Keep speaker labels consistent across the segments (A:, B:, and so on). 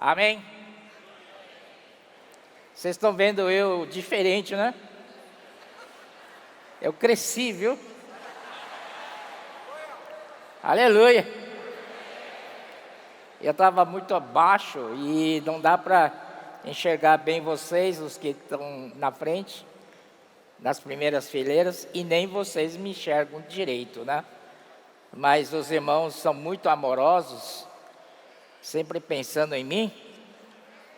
A: Amém? Vocês estão vendo eu diferente, né? Eu cresci, viu? Aleluia! Eu estava muito abaixo e não dá para enxergar bem vocês, os que estão na frente, nas primeiras fileiras, e nem vocês me enxergam direito, né? Mas os irmãos são muito amorosos, sempre pensando em mim.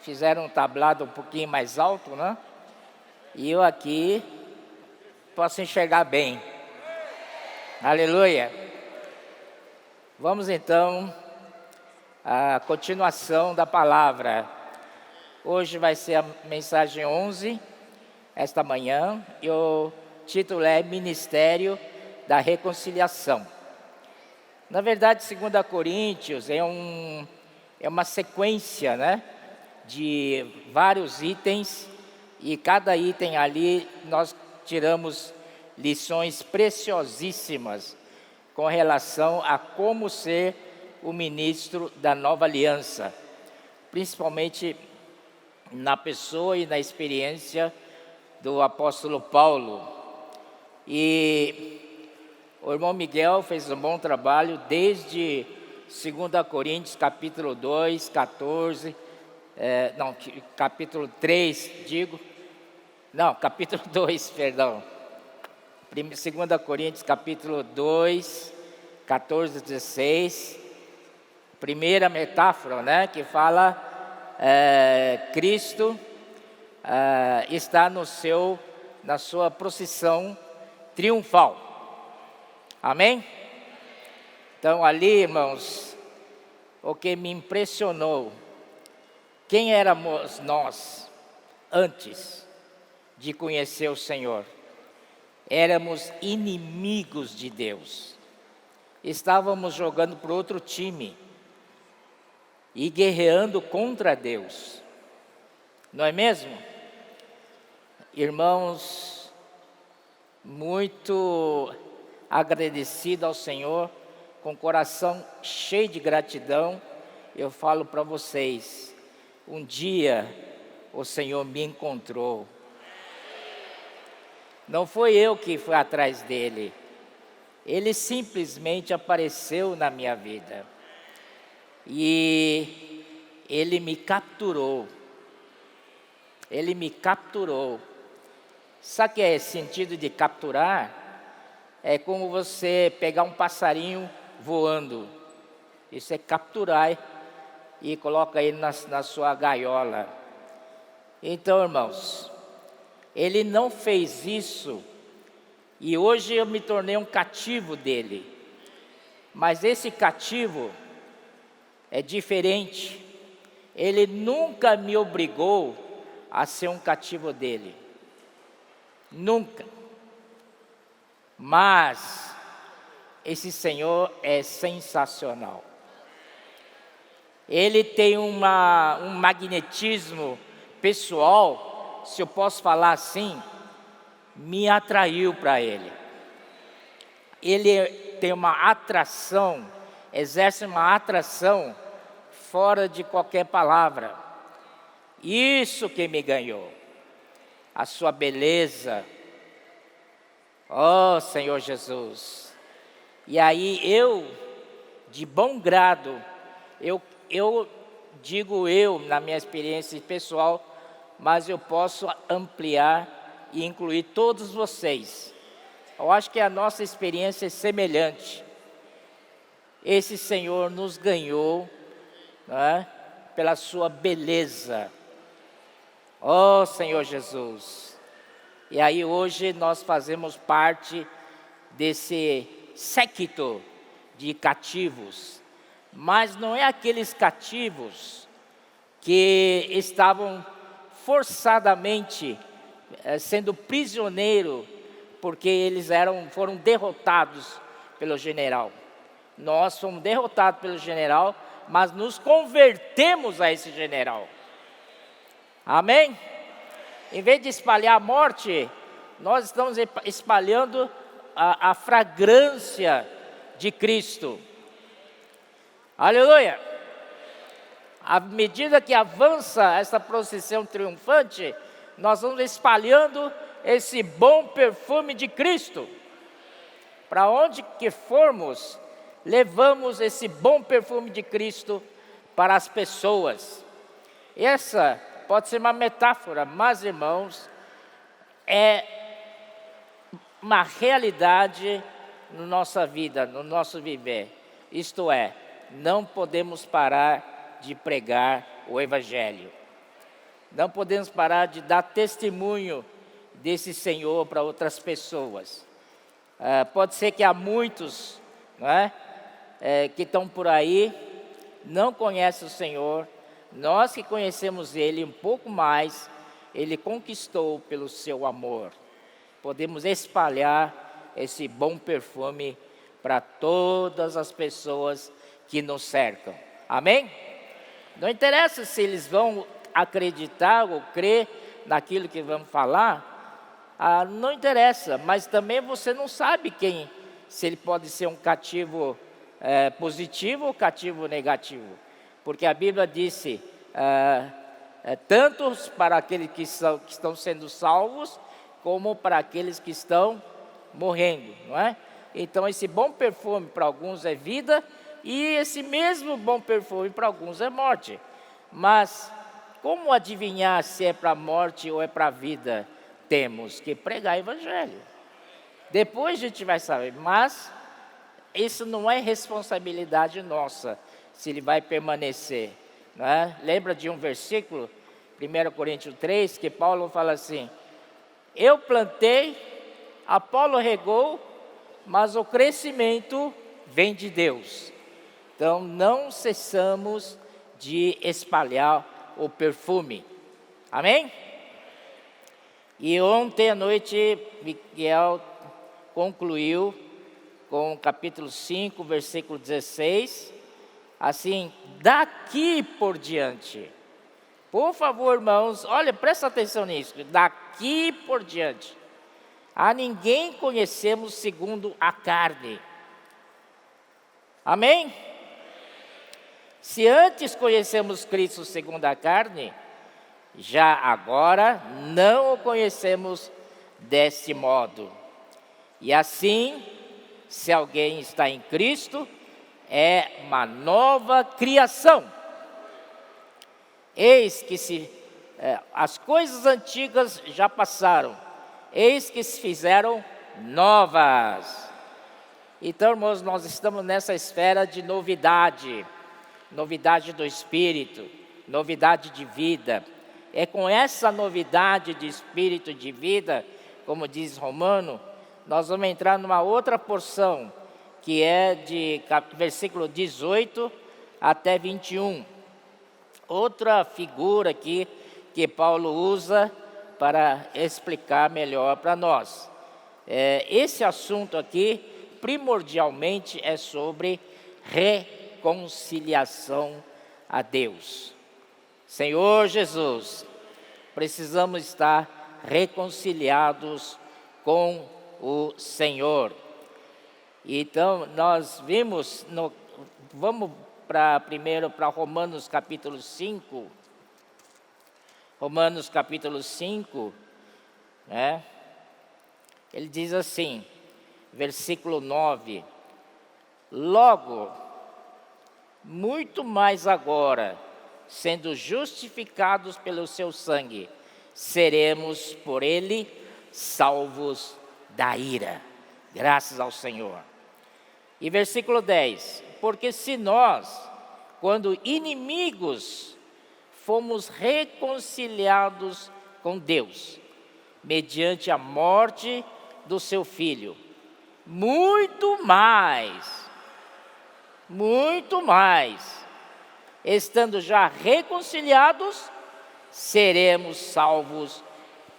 A: Fizeram um tablado um pouquinho mais alto, né? E eu aqui posso enxergar bem. Aleluia! Vamos então à continuação da palavra. Hoje vai ser a mensagem 11, esta manhã, e o título é Ministério da Reconciliação. Na verdade, 2 Coríntios é uma sequência, né, de vários itens, e cada item ali nós tiramos lições preciosíssimas com relação a como ser o ministro da nova aliança, principalmente na pessoa e na experiência do apóstolo Paulo. E o irmão Miguel fez um bom trabalho desde 2 Coríntios capítulo 2, 14, capítulo 3, capítulo 2, perdão. 2 Coríntios capítulo 2, 14, 16. Primeira metáfora, né, que fala Cristo está na sua procissão triunfal. Amém? Então ali, irmãos, o que me impressionou, quem éramos nós antes de conhecer o Senhor? Éramos inimigos de Deus. Estávamos jogando para outro time e guerreando contra Deus. Não é mesmo? Irmãos, muito agradecido ao Senhor, com o coração cheio de gratidão, eu falo para vocês, um dia o Senhor me encontrou. Não foi eu que fui atrás dele, ele simplesmente apareceu na minha vida. E ele me capturou. Ele me capturou. Sabe o que é sentido de capturar? É como você pegar um passarinho voando. Isso é capturar e coloca ele na sua gaiola. Então, irmãos, ele não fez isso e hoje eu me tornei um cativo dele. Mas esse cativo é diferente. Ele nunca me obrigou a ser um cativo dele. Nunca. Mas esse Senhor é sensacional. Ele tem um magnetismo pessoal, se eu posso falar assim, me atraiu para ele. Ele tem uma atração, exerce uma atração fora de qualquer palavra. Isso que me ganhou. A sua beleza. Oh, Senhor Jesus. E aí eu, de bom grado, eu digo na minha experiência pessoal, mas eu posso ampliar e incluir todos vocês. Eu acho que a nossa experiência é semelhante. Esse Senhor nos ganhou, né, pela sua beleza. Oh, Senhor Jesus. E aí hoje nós fazemos parte desse séquito de cativos. Mas não é aqueles cativos que estavam forçadamente sendo prisioneiros, porque eles foram derrotados pelo general. Nós fomos derrotados pelo general, mas nos convertemos a esse general. Amém? Em vez de espalhar a morte, nós estamos espalhando a fragrância de Cristo. Aleluia! À medida que avança essa procissão triunfante, nós vamos espalhando esse bom perfume de Cristo. Para onde que formos, levamos esse bom perfume de Cristo para as pessoas. Essa pode ser uma metáfora, mas, irmãos, é uma realidade na nossa vida, no nosso viver. Isto é, não podemos parar de pregar o Evangelho. Não podemos parar de dar testemunho desse Senhor para outras pessoas. Pode ser que há muitos, não é? Que estão por aí, não conhecem o Senhor. Nós que conhecemos Ele um pouco mais, Ele conquistou pelo seu amor. Podemos espalhar esse bom perfume para todas as pessoas que nos cercam. Amém? Não interessa se eles vão acreditar ou crer naquilo que vamos falar, não interessa, mas também você não sabe se ele pode ser um cativo positivo ou cativo negativo, porque a Bíblia disse, tanto para aqueles que estão sendo salvos, como para aqueles que estão morrendo, não é? Então esse bom perfume para alguns é vida, e esse mesmo bom perfume para alguns é morte. Mas como adivinhar se é para a morte ou é para a vida? Temos que pregar o Evangelho. Depois a gente vai saber, mas isso não é responsabilidade nossa, se ele vai permanecer, não é? Lembra de um versículo, 1 Coríntios 3, que Paulo fala assim: eu plantei, Apolo regou, mas o crescimento vem de Deus. Então não cessamos de espalhar o perfume. Amém? E ontem à noite, Miguel concluiu com o capítulo 5, versículo 16, assim, daqui por diante. Por favor, irmãos, olha, presta atenção nisso. Daqui por diante, a ninguém conhecemos segundo a carne. Amém? Se antes conhecemos Cristo segundo a carne, já agora não o conhecemos deste modo. E assim, se alguém está em Cristo, é uma nova criação. Eis que as coisas antigas já passaram, eis que se fizeram novas. Então, irmãos, nós estamos nessa esfera de novidade, novidade do Espírito, novidade de vida. É com essa novidade de Espírito e de vida, como diz Romano, nós vamos entrar numa outra porção, que é de versículo 18 até 21. Outra figura aqui que Paulo usa para explicar melhor para nós. Esse assunto aqui, primordialmente, é sobre reconciliação a Deus. Senhor Jesus, precisamos estar reconciliados com o Senhor. Então, nós vimos, vamos primeiro para Romanos capítulo 5. Romanos capítulo 5, né? Ele diz assim, versículo 9: logo, muito mais agora, sendo justificados pelo seu sangue, seremos por ele salvos da ira. Graças ao Senhor. E versículo 10: porque se nós, quando inimigos, fomos reconciliados com Deus, mediante a morte do seu Filho, muito mais, estando já reconciliados, seremos salvos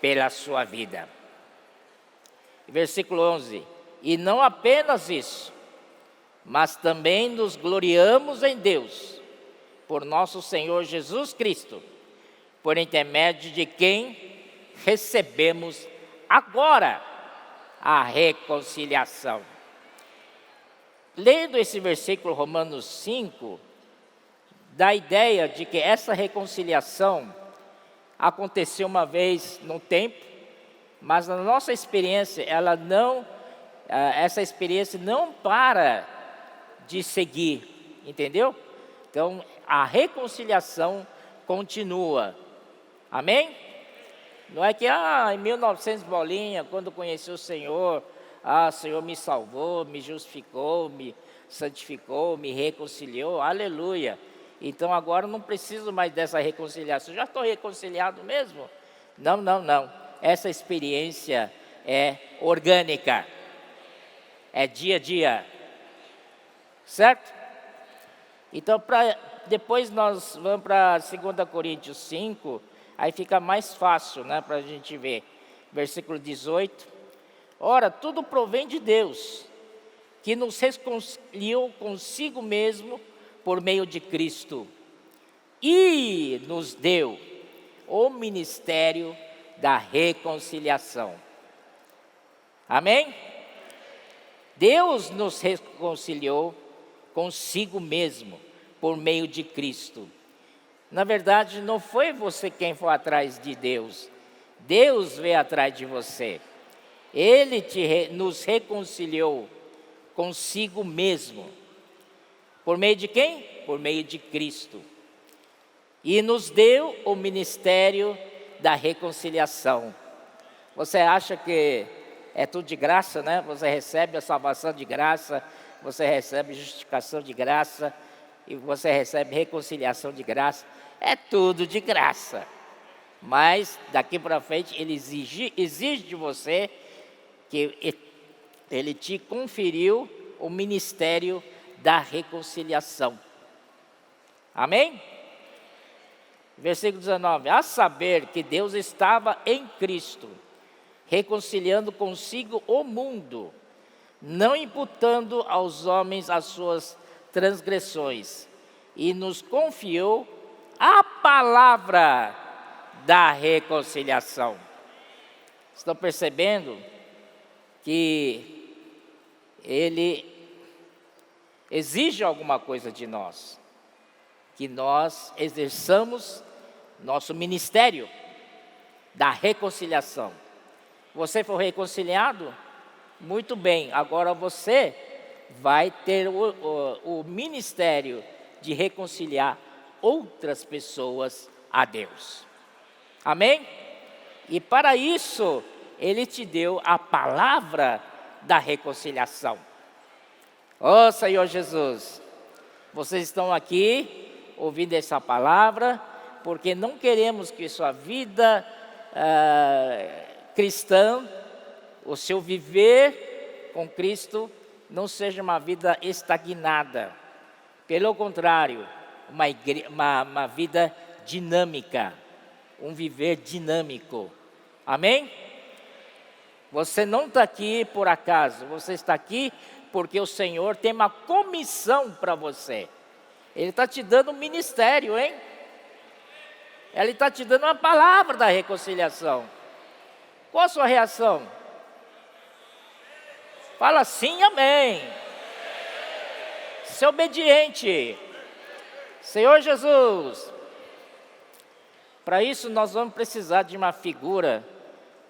A: pela sua vida. Versículo 11: e não apenas isso, mas também nos gloriamos em Deus, por nosso Senhor Jesus Cristo, por intermédio de quem recebemos agora a reconciliação. Lendo esse versículo, Romanos 5, da ideia de que essa reconciliação aconteceu uma vez no tempo, mas na nossa experiência, essa experiência não para de seguir, entendeu? Então, a reconciliação continua. Amém? Não é que, em 1900 bolinha, quando conheci o Senhor, o Senhor me salvou, me justificou, me santificou, me reconciliou, aleluia. Então agora eu não preciso mais dessa reconciliação, já estou reconciliado mesmo? Não, não, não. Essa experiência é orgânica, é dia a dia, certo? Então, depois nós vamos para 2 Coríntios 5, aí fica mais fácil, né, para a gente ver. Versículo 18. Ora, tudo provém de Deus, que nos reconciliou consigo mesmo por meio de Cristo, e nos deu o ministério da reconciliação. Amém? Deus nos reconciliou consigo mesmo por meio de Cristo. Na verdade, não foi você quem foi atrás de Deus. Deus veio atrás de você. Ele nos reconciliou consigo mesmo. Por meio de quem? Por meio de Cristo. E nos deu o ministério da reconciliação. Você acha que é tudo de graça, né? Você recebe a salvação de graça, você recebe justificação de graça, e você recebe reconciliação de graça. É tudo de graça. Mas daqui para frente ele exige de você que ele te conferiu o ministério da reconciliação. Amém? Versículo 19. A saber que Deus estava em Cristo, reconciliando consigo o mundo, não imputando aos homens as suas transgressões, e nos confiou a palavra da reconciliação. Estão percebendo que ele exige alguma coisa de nós, que nós exerçamos nosso ministério da reconciliação. Você foi reconciliado? Muito bem, agora você vai ter o ministério de reconciliar outras pessoas a Deus. Amém? E para isso, Ele te deu a palavra da reconciliação. Ó Senhor Jesus, vocês estão aqui ouvindo essa palavra, porque não queremos que sua vida cristã, o seu viver com Cristo, não seja uma vida estagnada. Pelo contrário, uma vida dinâmica, um viver dinâmico. Amém? Você não está aqui por acaso, você está aqui porque o Senhor tem uma comissão para você. Ele está te dando um ministério, hein? Ele está te dando uma palavra da reconciliação. Qual a sua reação? Fala sim, amém. Ser obediente. Senhor Jesus. Para isso nós vamos precisar de uma figura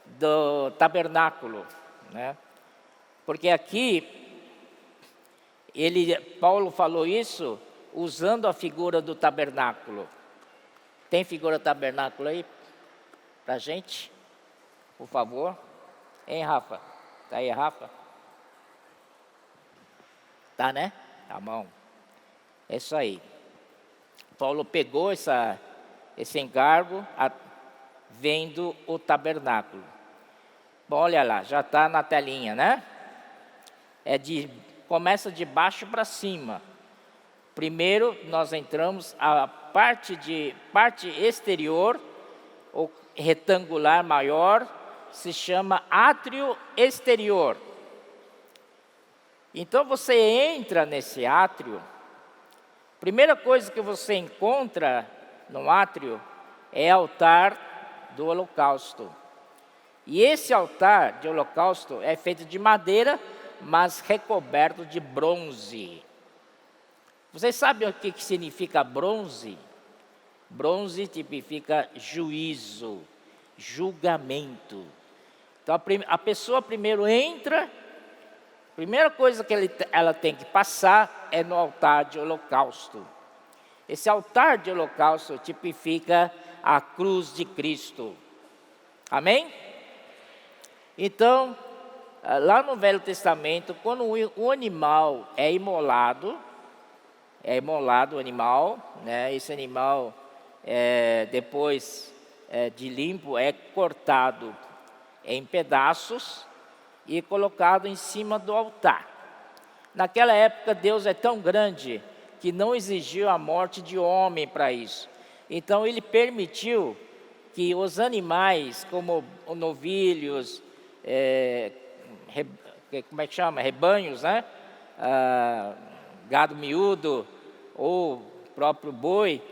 A: do tabernáculo, né? Porque aqui Paulo falou isso usando a figura do tabernáculo. Tem figura do tabernáculo aí pra gente? Por favor. Hein, Rafa? Tá aí, Rafa? Tá, né? Tá bom. É isso aí. Paulo pegou esse encargo vendo o tabernáculo. Bom, olha lá, já está na telinha, né? Começa de baixo para cima. Primeiro nós entramos a parte exterior, ou retangular maior, se chama átrio exterior. Então você entra nesse átrio, primeira coisa que você encontra no átrio é altar do holocausto. E esse altar de holocausto é feito de madeira, mas recoberto de bronze. Vocês sabem o que significa bronze? Bronze tipifica juízo, julgamento. Então a pessoa primeiro entra, a primeira coisa que ela tem que passar é no altar de holocausto. Esse altar de holocausto tipifica a cruz de Cristo. Amém? Então, lá no Velho Testamento, quando o animal é imolado o animal, né? Esse animal, depois de limpo, é cortado em pedaços e colocado em cima do altar. Naquela época, Deus é tão grande que não exigiu a morte de homem para isso. Então, Ele permitiu que os animais, como novilhos, rebanhos, né? Gado miúdo ou próprio boi,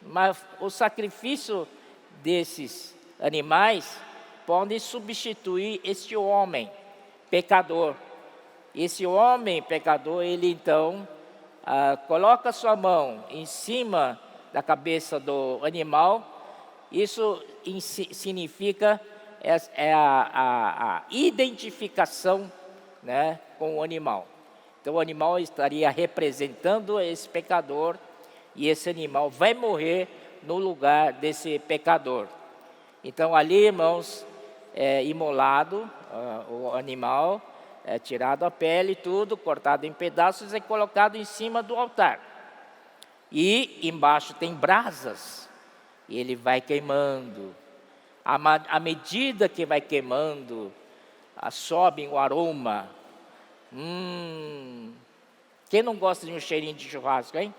A: mas o sacrifício desses animais pode substituir este homem pecador. Esse homem pecador, ele então coloca sua mão em cima da cabeça do animal. Isso significa a identificação, né, com o animal. Então o animal estaria representando esse pecador e esse animal vai morrer no lugar desse pecador. Então ali, irmãos, é imolado o animal, é tirado a pele, tudo, cortado em pedaços e colocado em cima do altar. E embaixo tem brasas, e ele vai queimando. À medida que vai queimando, sobe o aroma. Quem não gosta de um cheirinho de churrasco, hein?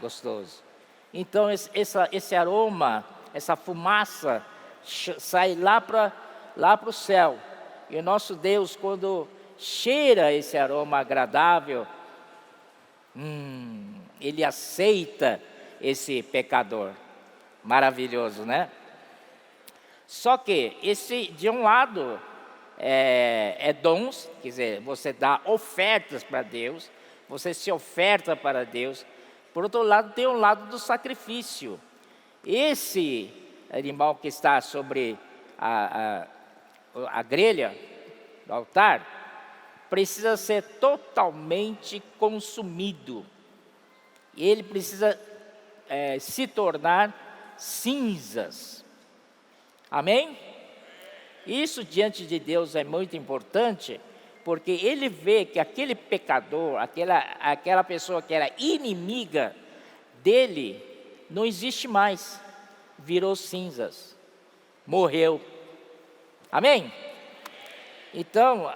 A: Gostoso. Então esse aroma, essa fumaça sai lá para o céu. E o nosso Deus, quando cheira esse aroma agradável, Ele aceita esse pecador. Maravilhoso, né? Só que de um lado é dons, quer dizer, você dá ofertas para Deus, você se oferta para Deus. Por outro lado, tem um lado do sacrifício. Esse animal que está sobre a grelha do altar precisa ser totalmente consumido. Ele precisa se tornar cinzas. Amém? Isso diante de Deus é muito importante, porque Ele vê que aquele pecador, aquela pessoa que era inimiga dele, não existe mais, virou cinzas, morreu. Amém? Então,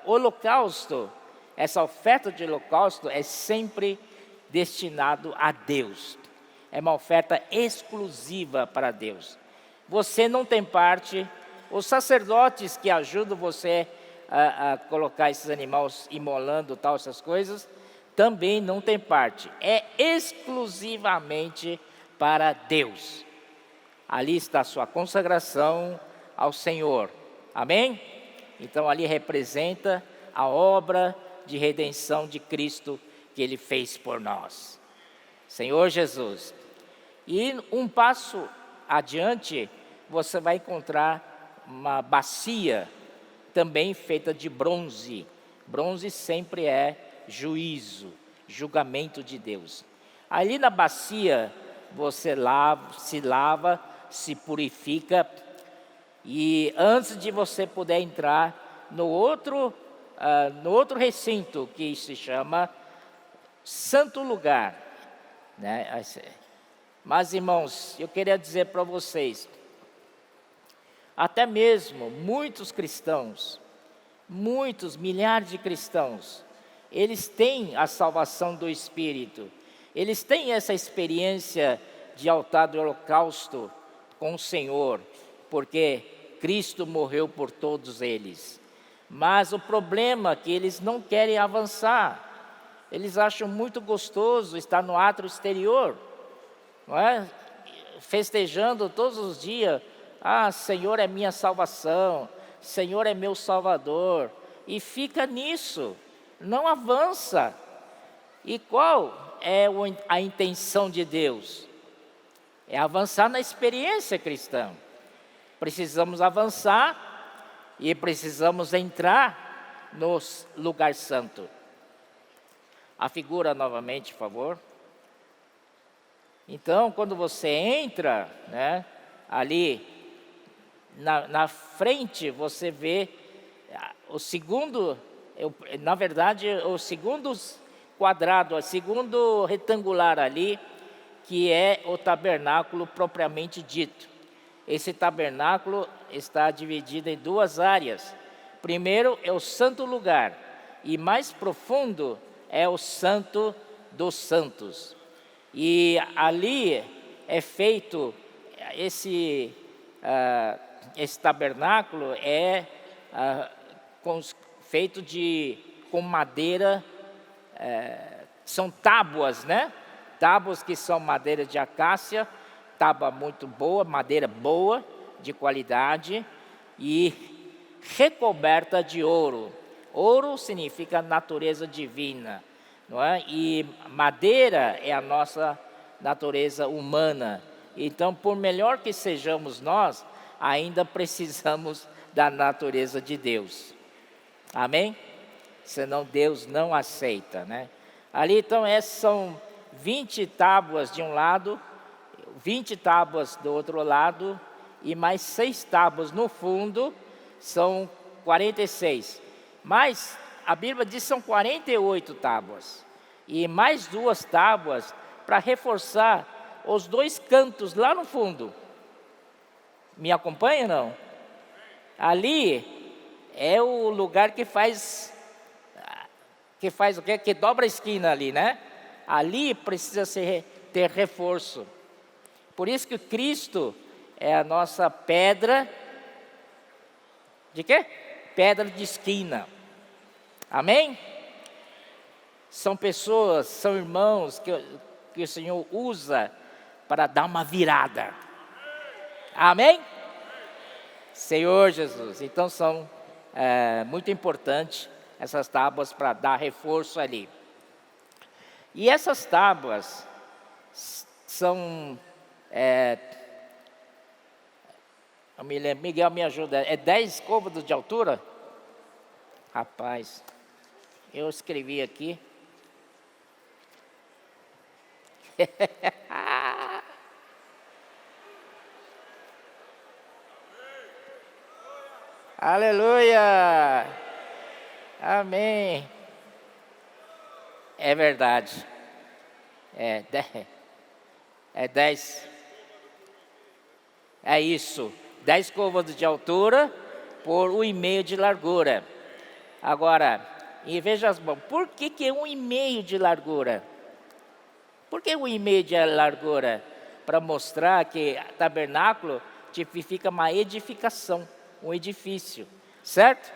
A: holocausto, essa oferta de holocausto é sempre destinado a Deus. É uma oferta exclusiva para Deus. Você não tem parte. Os sacerdotes que ajudam você a colocar esses animais imolando, tal, essas coisas, também não tem parte. É exclusivamente para Deus. Ali está a sua consagração ao Senhor. Amém? Então ali representa a obra de redenção de Cristo que Ele fez por nós. Senhor Jesus. E um passo adiante, você vai encontrar uma bacia também feita de bronze. Bronze sempre é juízo, julgamento de Deus. Ali na bacia você se purifica, e antes de você poder entrar no outro recinto que se chama Santo Lugar, né? Mas, irmãos, eu queria dizer para vocês, até mesmo muitos cristãos, milhares de cristãos, eles têm a salvação do Espírito, eles têm essa experiência de altar do holocausto com o Senhor, porque Cristo morreu por todos eles. Mas o problema é que eles não querem avançar, eles acham muito gostoso estar no átrio exterior, não é? Festejando todos os dias. Senhor é minha salvação, Senhor é meu Salvador, e fica nisso, não avança. E qual é a intenção de Deus? É avançar na experiência cristã. Precisamos avançar e precisamos entrar no lugar santo. A figura novamente, por favor. Então, quando você entra, né, ali na frente, você vê o segundo, na verdade, o segundo quadrado, o segundo retangular ali, que é o tabernáculo propriamente dito. Esse tabernáculo está dividido em duas áreas. Primeiro é o santo lugar, e mais profundo é o santo dos santos. E ali é feito, esse tabernáculo é feito com madeira, são tábuas, né? Tábuas que são madeira de acácia, tábua muito boa, madeira boa, de qualidade, e recoberta de ouro. Ouro significa natureza divina, não é? E madeira é a nossa natureza humana. Então, por melhor que sejamos nós, ainda precisamos da natureza de Deus. Amém? Senão Deus não aceita, né? Ali então são 20 tábuas de um lado, 20 tábuas do outro lado, e mais 6 tábuas no fundo, são 46. Mas a Bíblia diz que são 48 tábuas. E mais 2 tábuas para reforçar os 2 cantos lá no fundo. Me acompanha, não? Ali é o lugar que faz o quê? Que dobra a esquina ali, né? Ali precisa ter reforço. Por isso que Cristo é a nossa pedra de quê? Pedra de esquina. Amém? São pessoas, são irmãos que o Senhor usa para dar uma virada. Amém? Senhor Jesus. Então são muito importantes essas tábuas para dar reforço ali. E essas tábuas são, eu me lembro, Miguel me ajuda, é 10 côvados de altura? Rapaz, eu escrevi aqui. Aleluia! Amém. É verdade. É 10. É isso. 10 côvados de altura por 1,5 de largura. Agora, e veja as mãos. Por que 1,5 de largura? Por que 1,5 de largura? Para mostrar que tabernáculo tipifica uma edificação, um edifício, certo?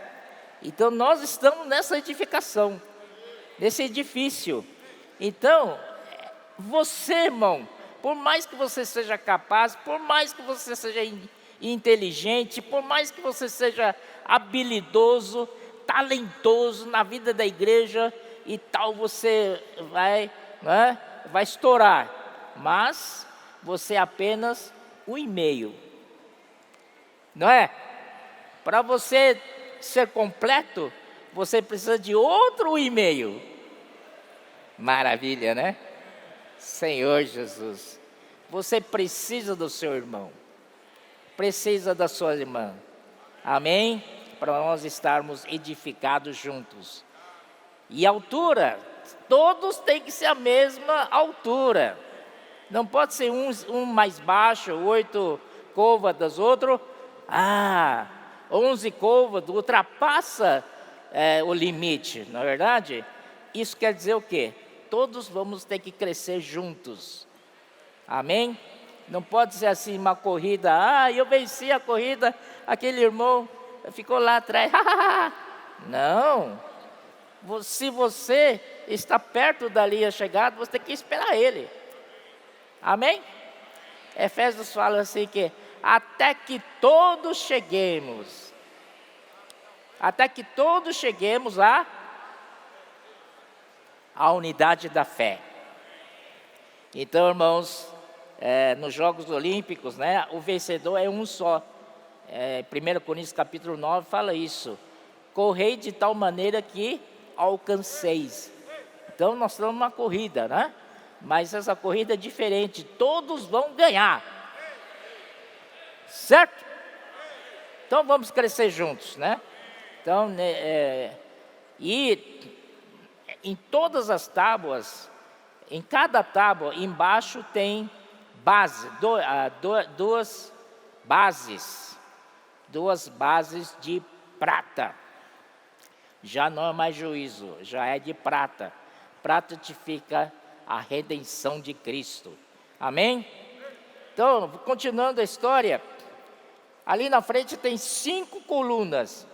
A: Então nós estamos nessa edificação, nesse edifício. Então, você, irmão, por mais que você seja capaz, por mais que você seja inteligente, por mais que você seja habilidoso, talentoso na vida da igreja e tal, você vai estourar. Mas você é apenas 1,5. Não é? Para você ser completo, você precisa de outro 1,5. Maravilha, né? Senhor Jesus, você precisa do seu irmão, precisa da sua irmã. Amém? Para nós estarmos edificados juntos. E altura, todos têm que ser a mesma altura. Não pode ser um mais baixo, 8 côvados, outro 11 côvados, ultrapassa o limite, não é verdade? Isso quer dizer o quê? Todos vamos ter que crescer juntos. Amém? Não pode ser assim uma corrida, eu venci a corrida, aquele irmão ficou lá atrás. Não. Se você está perto da linha chegada, você tem que esperar ele. Amém? Efésios fala assim que até que todos cheguemos até que todos cheguemos à unidade da fé. Então, irmãos, nos Jogos Olímpicos, né, o vencedor é um só. 1 Coríntios capítulo 9 fala isso. Correi de tal maneira que alcanceis. Então, nós estamos numa corrida, né? Mas essa corrida é diferente. Todos vão ganhar. Certo? Então, vamos crescer juntos, né? Então, e em todas as tábuas, em cada tábua, embaixo tem base, duas bases de prata. Já não é mais juízo, já é de prata. Prata tipifica a redenção de Cristo. Amém? Então, continuando a história, ali na frente tem 5 colunas.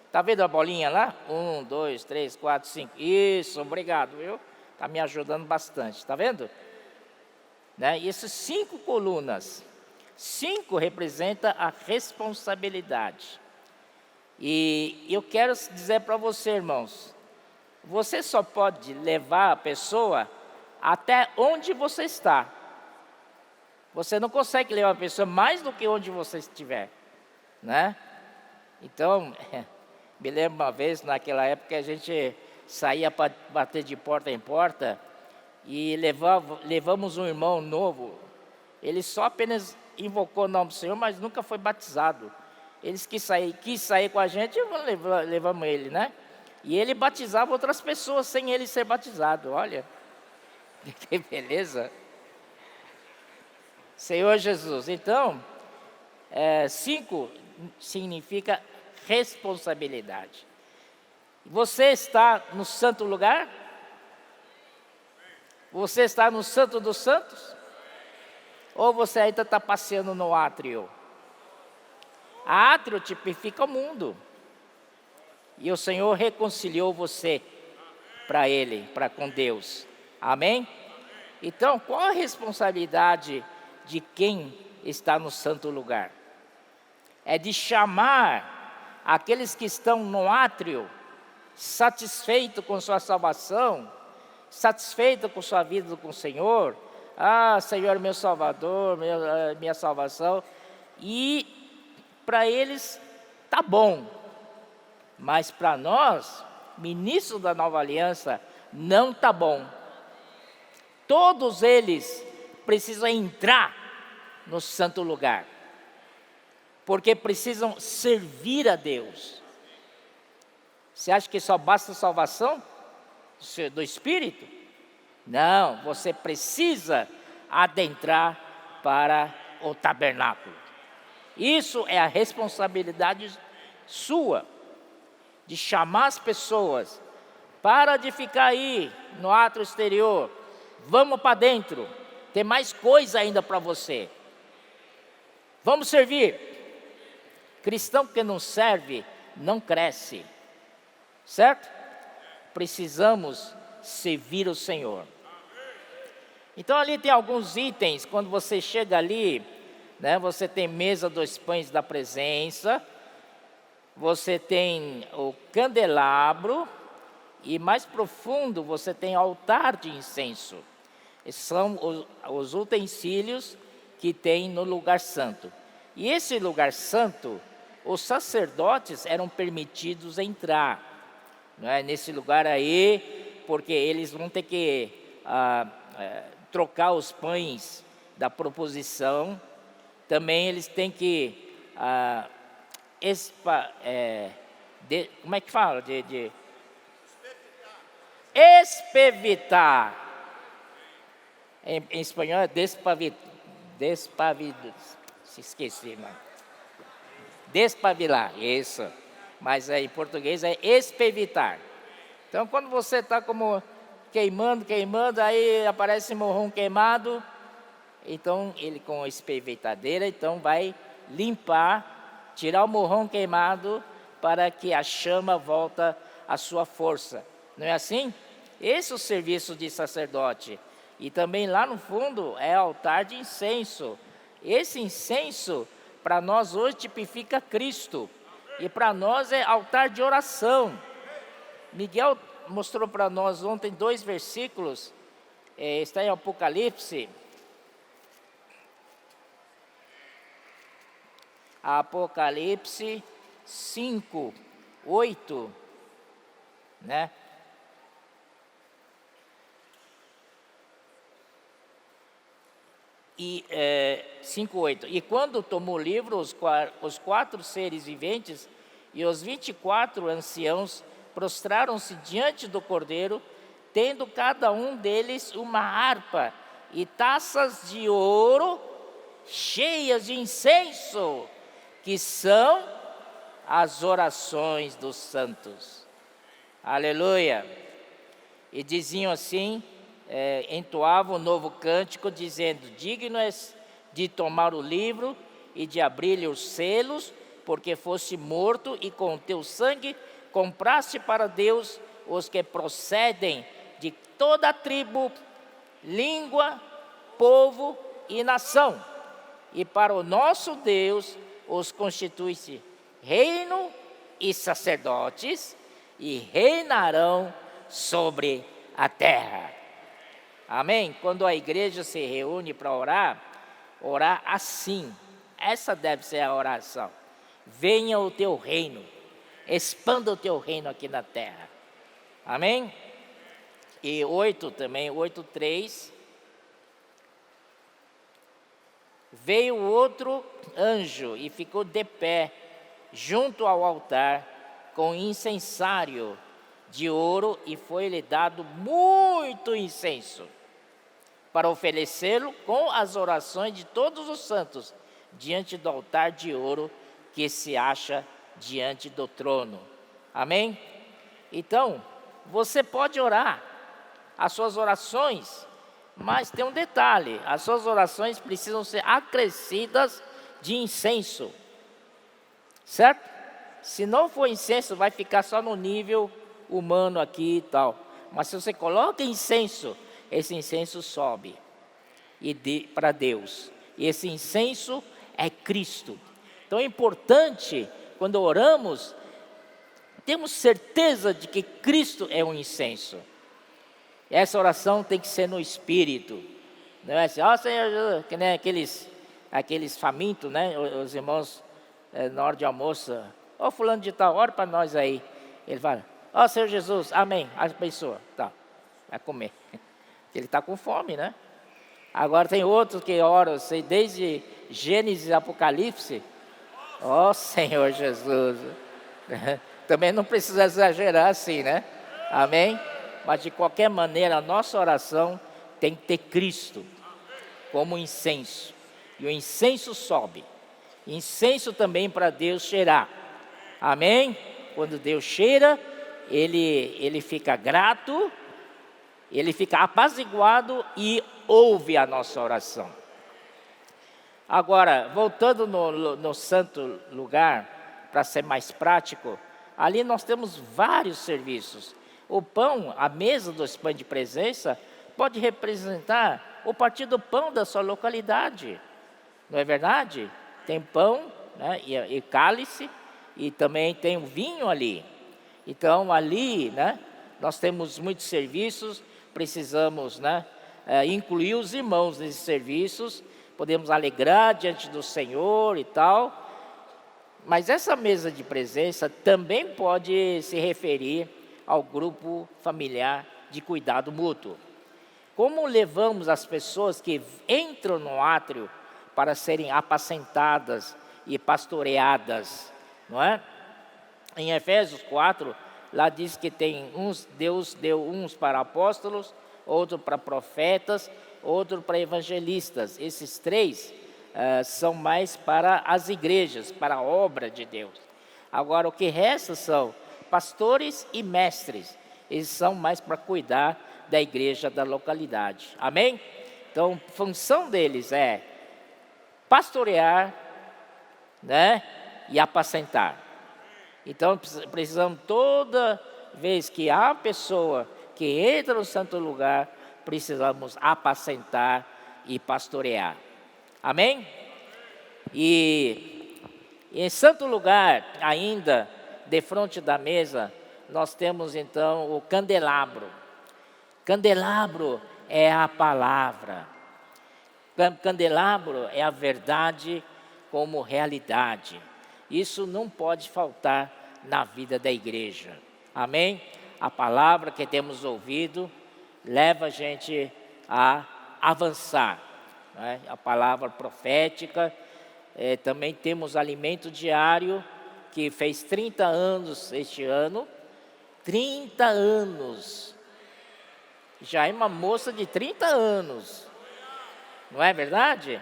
A: Está vendo a bolinha lá? 1, 2, 3, 4, 5. Isso, obrigado, viu? Está me ajudando bastante, está vendo? Né? E essas 5 colunas, 5 representa a responsabilidade. E eu quero dizer para você, irmãos, você só pode levar a pessoa até onde você está. Você não consegue levar a pessoa mais do que onde você estiver, né? Então, me lembro uma vez, naquela época, a gente saía para bater de porta em porta e levamos um irmão novo. Ele só apenas invocou o nome do Senhor, mas nunca foi batizado. Eles quis sair com a gente, levamos ele, né? E ele batizava outras pessoas sem ele ser batizado. Olha, que beleza. Senhor Jesus. Então, 5 significa responsabilidade. Você está no santo lugar? Você está no santo dos santos? Ou você ainda está passeando no átrio? Átrio tipifica o mundo. E o Senhor reconciliou você para Ele, para com Deus. Amém? Então, qual a responsabilidade de quem está no santo lugar? É de chamar aqueles que estão no átrio, satisfeito com sua salvação, satisfeito com sua vida com o Senhor. Ah, Senhor, meu Salvador, minha salvação. E para eles tá bom, mas para nós, ministros da nova aliança, não tá bom. Todos eles precisam entrar no santo lugar, porque precisam servir a Deus. Você acha que só basta a salvação do Espírito? Não, você precisa adentrar para o tabernáculo. Isso é a responsabilidade sua, de chamar as pessoas, para de ficar aí no átrio exterior, vamos para dentro, tem mais coisa ainda para você. Vamos servir. Cristão que não serve, não cresce. Certo? Precisamos servir o Senhor. Então ali tem alguns itens, quando você chega ali, né, você tem mesa dos pães da presença, você tem o candelabro, e mais profundo você tem altar de incenso. Esses são os utensílios que tem no lugar santo. E esse lugar santo, os sacerdotes eram permitidos entrar, não é, nesse lugar aí, porque eles vão ter que trocar os pães da proposição. Também eles têm que como é que fala? Espevitar. Em espanhol é esqueci, mano. Despabilar, isso. Mas em português é espevitar. Então, quando você está como queimando, aí aparece morrom queimado, então ele com a espevitadeira, então vai limpar, tirar o morrom queimado, para que a chama volta à sua força. Não é assim? Esse é o serviço de sacerdote. E também lá no fundo é altar de incenso. Esse incenso, para nós hoje, tipifica Cristo. E para nós é altar de oração. Miguel mostrou para nós ontem 2 versículos, está em Apocalipse. Apocalipse 5, 8, né? E 5:8. E quando tomou o livro, os 4 seres viventes e os 24 anciãos prostraram-se diante do Cordeiro, tendo cada um deles uma harpa e taças de ouro cheias de incenso, que são as orações dos santos. Aleluia! E diziam assim, entoavam um novo cântico, dizendo: digno és de tomar o livro e de abrir-lhe os selos, porque foste morto e com teu sangue compraste para Deus os que procedem de toda a tribo, língua, povo e nação. E para o nosso Deus os constituíste reino e sacerdotes, e reinarão sobre a terra. Amém? Quando a igreja se reúne para orar assim. Essa deve ser a oração. Venha o teu reino, expanda o teu reino aqui na terra. Amém? E 8 também, 8:3. Veio outro anjo e ficou de pé junto ao altar com incensário de ouro, e foi-lhe dado muito incenso para oferecê-lo com as orações de todos os santos diante do altar de ouro que se acha diante do trono. Amém? Então, você pode orar as suas orações, mas tem um detalhe: as suas orações precisam ser acrescidas de incenso, certo? Se não for incenso, vai ficar só no nível humano aqui e tal. Mas se você coloca incenso, esse incenso sobe para Deus. E esse incenso é Cristo. Então é importante, quando oramos, temos certeza de que Cristo é um incenso. Essa oração tem que ser no Espírito. Não é assim, ó Senhor Jesus, que nem aqueles famintos, né? Os irmãos na hora de almoço, ó fulano de tal, ora para nós aí. Ele fala: ó Senhor Jesus, amém, abençoa, tá, vai comer. Ele está com fome, né? Agora tem outros que oram, desde Gênesis e Apocalipse, ó Senhor Jesus. Também não precisa exagerar assim, né? Amém? Mas de qualquer maneira, a nossa oração tem que ter Cristo como incenso. E o incenso sobe. Incenso também para Deus cheirar. Amém? Quando Deus cheira, ele fica grato, ele fica apaziguado e ouve a nossa oração. Agora, voltando no santo lugar, para ser mais prático, ali nós temos vários serviços. O pão, a mesa dos pães de presença, pode representar o partir do pão da sua localidade. Não é verdade? Tem pão, né, e cálice, e também tem o vinho ali. Então ali, né, nós temos muitos serviços, precisamos, né, incluir os irmãos nesses serviços, podemos alegrar diante do Senhor e tal. Mas essa mesa de presença também pode se referir ao grupo familiar de cuidado mútuo. Como levamos as pessoas que entram no átrio para serem apacentadas e pastoreadas, não é? Em Efésios 4, lá diz que Deus deu uns para apóstolos, outro para profetas, outro para evangelistas. Esses 3 são mais para as igrejas, para a obra de Deus. Agora, o que resta são pastores e mestres. Eles são mais para cuidar da igreja da localidade. Amém? Então, a função deles é pastorear, né, e apacentar. Então, precisamos, toda vez que há pessoa que entra no santo lugar, precisamos apacentar e pastorear. Amém? E E em santo lugar, ainda, de frente da mesa, nós temos então o candelabro. Candelabro é a palavra. Candelabro é a verdade como realidade. Isso não pode faltar na vida da igreja. Amém? A palavra que temos ouvido leva a gente a avançar, né? A palavra profética. Também temos alimento diário, que fez 30 anos este ano. 30 anos. Já é uma moça de 30 anos. Não é verdade?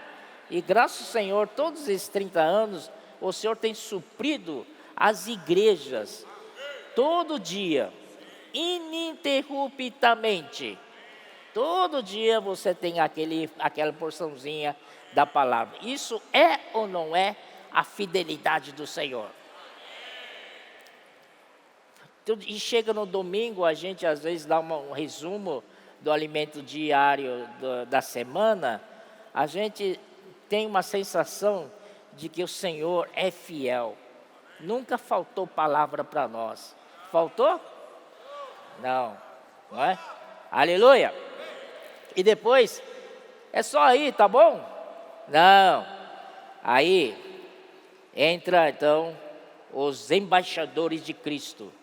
A: E graças ao Senhor, todos esses 30 anos, o Senhor tem suprido as igrejas todo dia, ininterruptamente. Todo dia você tem aquela porçãozinha da palavra. Isso é ou não é a fidelidade do Senhor? E chega no domingo, a gente às vezes dá um resumo do alimento diário da semana. A gente tem uma sensação de que o Senhor é fiel. Nunca faltou palavra para nós. Faltou? Não, não é? Aleluia! E depois, é só aí, tá bom? Não. Aí entra então os embaixadores de Cristo.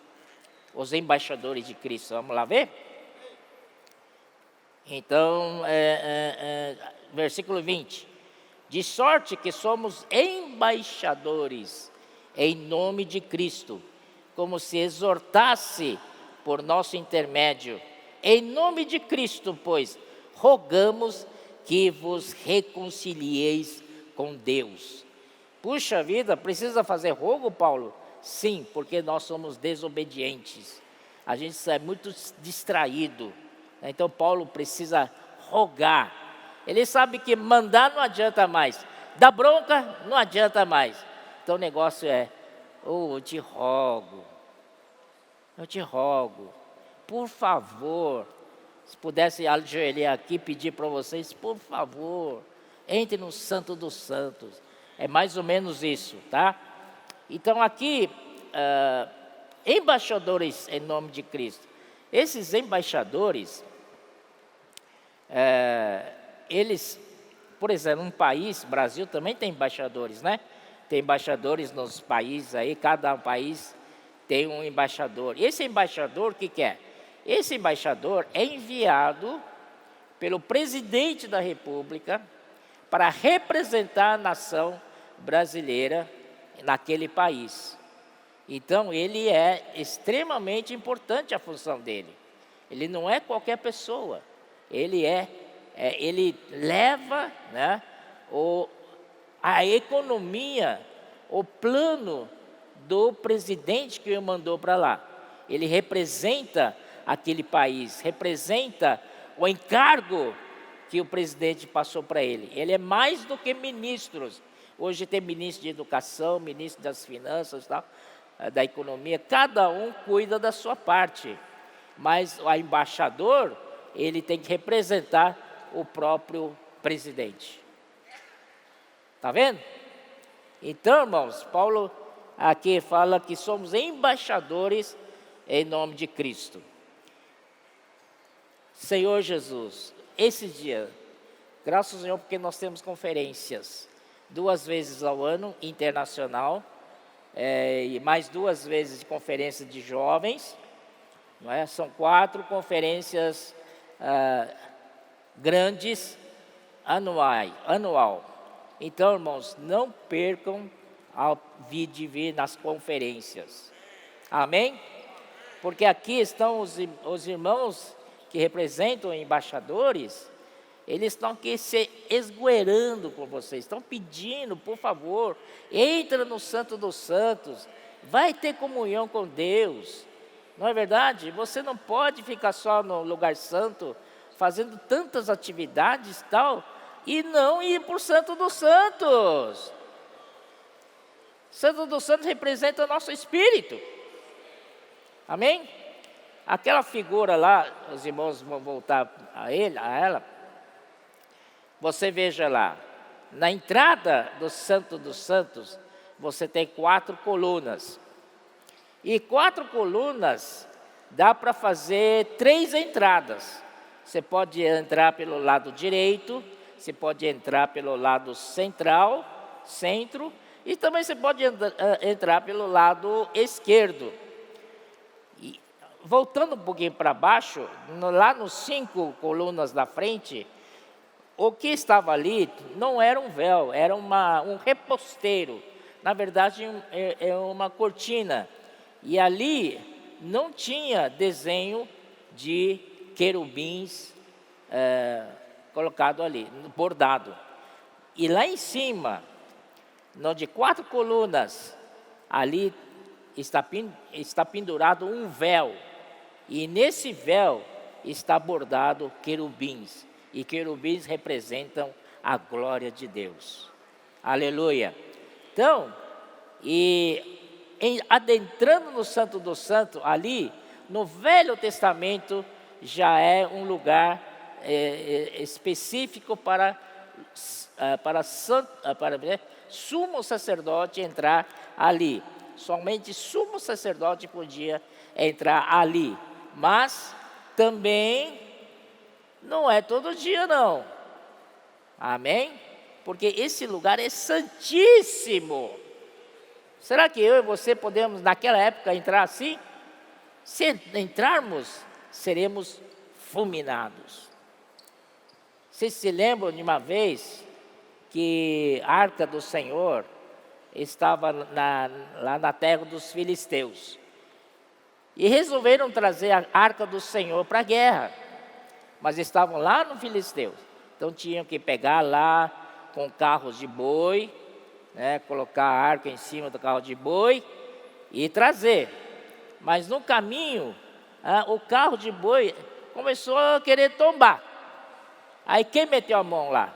A: Os embaixadores de Cristo. Vamos lá ver? Então, versículo 20. De sorte que somos embaixadores em nome de Cristo, como se exortasse por nosso intermédio. Em nome de Cristo, pois, rogamos que vos reconcilieis com Deus. Puxa vida, precisa fazer rogo, Paulo? Sim, porque nós somos desobedientes. A gente é muito distraído. Então Paulo precisa rogar. Ele sabe que mandar não adianta mais. Dar bronca não adianta mais. Então o negócio é, eu te rogo, por favor, se pudesse ajoelhar aqui e pedir para vocês, por favor, entre no Santo dos Santos. É mais ou menos isso, tá? Então aqui, embaixadores em nome de Cristo. Esses embaixadores, eles, por exemplo, um país, Brasil também tem embaixadores, né? Tem embaixadores nos países aí, cada país tem um embaixador. Esse embaixador, o que é? Esse embaixador é enviado pelo presidente da República para representar a nação brasileira naquele país. Então, ele é extremamente importante a função dele. Ele não é qualquer pessoa. Ele ele leva, né, a economia, o plano do presidente que o mandou para lá. Ele representa aquele país, representa o encargo que o presidente passou para ele. Ele é mais do que ministros. Hoje tem ministro de educação, ministro das finanças, tal, da economia. Cada um cuida da sua parte. Mas o embaixador, ele tem que representar o próprio presidente. Está vendo? Então, irmãos, Paulo aqui fala que somos embaixadores em nome de Cristo. Senhor Jesus, esse dia, graças ao Senhor, porque nós temos conferências 2 vezes ao ano, internacional, e mais 2 vezes de conferência de jovens, não é? São 4 conferências grandes anual. Então, irmãos, não percam de vir nas conferências. Amém? Porque aqui estão os irmãos que representam embaixadores. Eles estão aqui se esgueirando por vocês, estão pedindo, por favor, entra no Santo dos Santos, vai ter comunhão com Deus. Não é verdade? Você não pode ficar só no lugar santo, fazendo tantas atividades e tal, e não ir para o Santo dos Santos. Santo dos Santos representa o nosso espírito. Amém? Aquela figura lá, os irmãos vão voltar a ela. Você veja lá, na entrada do Santo dos Santos, você tem 4 colunas. E 4 colunas dá para fazer 3 entradas. Você pode entrar pelo lado direito, você pode entrar pelo lado centro, e também você pode entrar pelo lado esquerdo. E, voltando um pouquinho para baixo, lá nos 5 colunas da frente, o que estava ali não era um véu, era um reposteiro. Na verdade, é uma cortina. E ali não tinha desenho de querubins colocado ali, bordado. E lá em cima, no de 4 colunas, ali está pendurado um véu. E nesse véu está bordado querubins. E querubins representam a glória de Deus. Aleluia. Então, adentrando no Santo dos Santos, ali, no Velho Testamento, já é um lugar específico para sumo sacerdote entrar ali. Somente sumo sacerdote podia entrar ali. Mas também não é todo dia, não. Amém? Porque esse lugar é santíssimo. Será que eu e você podemos, naquela época, entrar assim? Se entrarmos, seremos fulminados. Vocês se lembram de uma vez que a arca do Senhor estava lá na terra dos filisteus. E resolveram trazer a arca do Senhor para a guerra. Mas estavam lá no Filisteu. Então tinham que pegar lá com carros de boi, colocar a arca em cima do carro de boi e trazer. Mas no caminho, o carro de boi começou a querer tombar. Aí quem meteu a mão lá?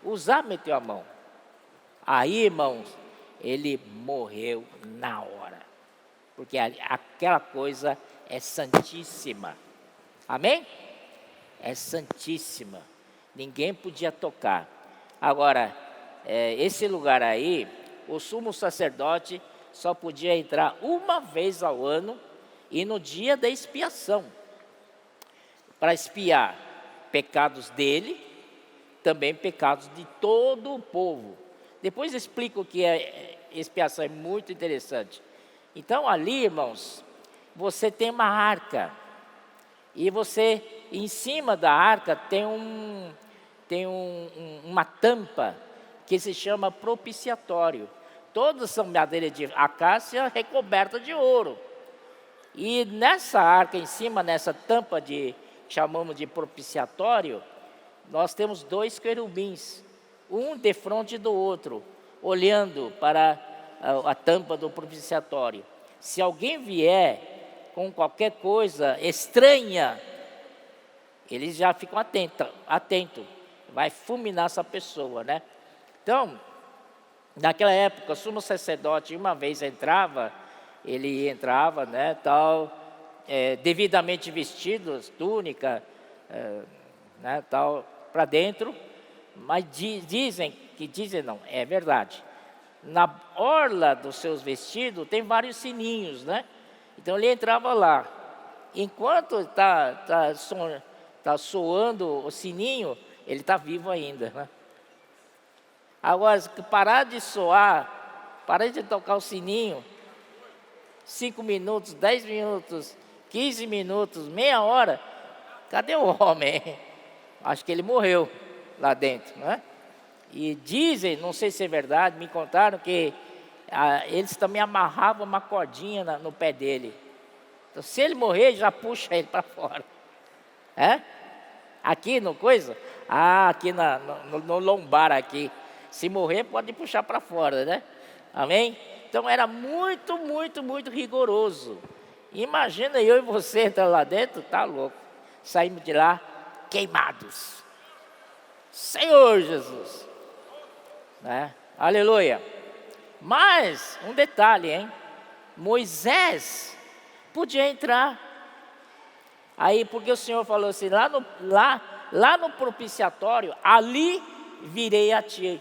A: Uzá meteu a mão. Aí, irmãos, ele morreu na hora. Porque aquela coisa é santíssima. Amém? É santíssima. Ninguém podia tocar. Agora, esse lugar aí, o sumo sacerdote só podia entrar uma vez ao ano e no dia da expiação. Para expiar pecados dele, também pecados de todo o povo. Depois explico o que é expiação, é muito interessante. Então ali, irmãos, você tem uma arca. E você, em cima da arca, tem uma tampa que se chama propiciatório. Todas são madeira de acácia recoberta de ouro. E nessa arca, em cima, nessa tampa que chamamos de propiciatório, nós temos 2 querubins, um de frente do outro, olhando para a tampa do propiciatório. Se alguém vier com qualquer coisa estranha, eles já ficam atentos, vai fulminar essa pessoa, né? Então, naquela época, o sumo sacerdote uma vez ele entrava, né, devidamente vestido, túnica, né, tal, para dentro, mas dizem não, é verdade. Na orla dos seus vestidos tem vários sininhos, né? Então ele entrava lá. Enquanto está soando o sininho, ele está vivo ainda, né? Agora, se parar de soar, parar de tocar o sininho, 5 minutos, 10 minutos, 15 minutos, meia hora, cadê o homem? Acho que ele morreu lá dentro, né? E dizem, não sei se é verdade, me contaram que eles também amarravam uma cordinha no pé dele. Então, se ele morrer, já puxa ele para fora. Aqui no coisa? Aqui no lombar aqui. Se morrer, pode puxar para fora, né? Amém? Então era muito, muito, muito rigoroso. Imagina eu e você entrar lá dentro, tá louco. Saímos de lá queimados. Senhor Jesus. Né? Aleluia. Mas, um detalhe, hein? Moisés podia entrar. Aí, porque o Senhor falou assim, lá no propiciatório, ali virei a ti.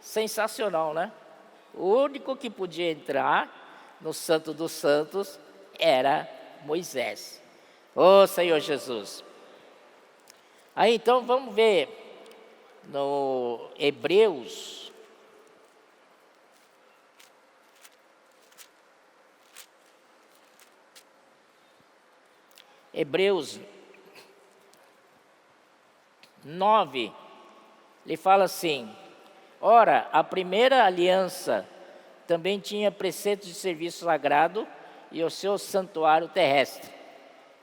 A: Sensacional, né? O único que podia entrar no Santo dos Santos era Moisés. Ô Senhor Jesus. Aí então vamos ver no Hebreus. Hebreus 9, ele fala assim: ora, a primeira aliança também tinha preceitos de serviço sagrado e o seu santuário terrestre.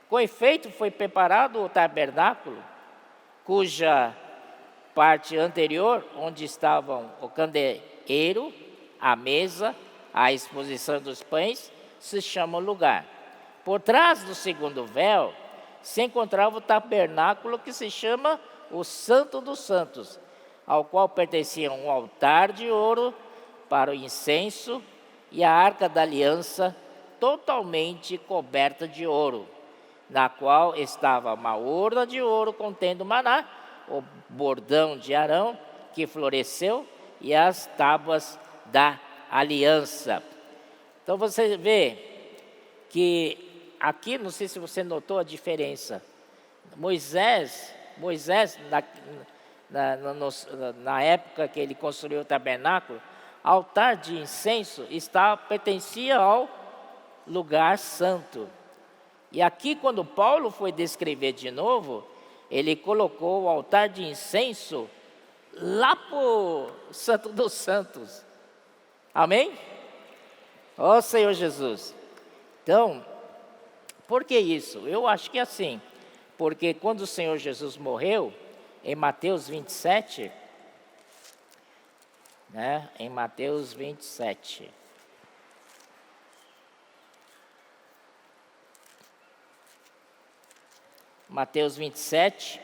A: Com efeito, foi preparado o tabernáculo, cuja parte anterior, onde estavam o candeeiro, a mesa, a exposição dos pães, se chama lugar. Por trás do segundo véu se encontrava o tabernáculo, que se chama o Santo dos Santos, ao qual pertencia um altar de ouro para o incenso e a arca da aliança, totalmente coberta de ouro, na qual estava uma urna de ouro contendo maná, o bordão de Arão que floresceu e as tábuas da aliança. Então você vê que aqui, não sei se você notou a diferença. Moisés na época que ele construiu o tabernáculo, altar de incenso pertencia ao lugar santo. E aqui, quando Paulo foi descrever de novo, ele colocou o altar de incenso lá para o Santo dos Santos. Amém? Ó Senhor Jesus. Então, por que isso? Eu acho que é assim, porque quando o Senhor Jesus morreu, em Mateus 27, em Mateus 27, Mateus 27,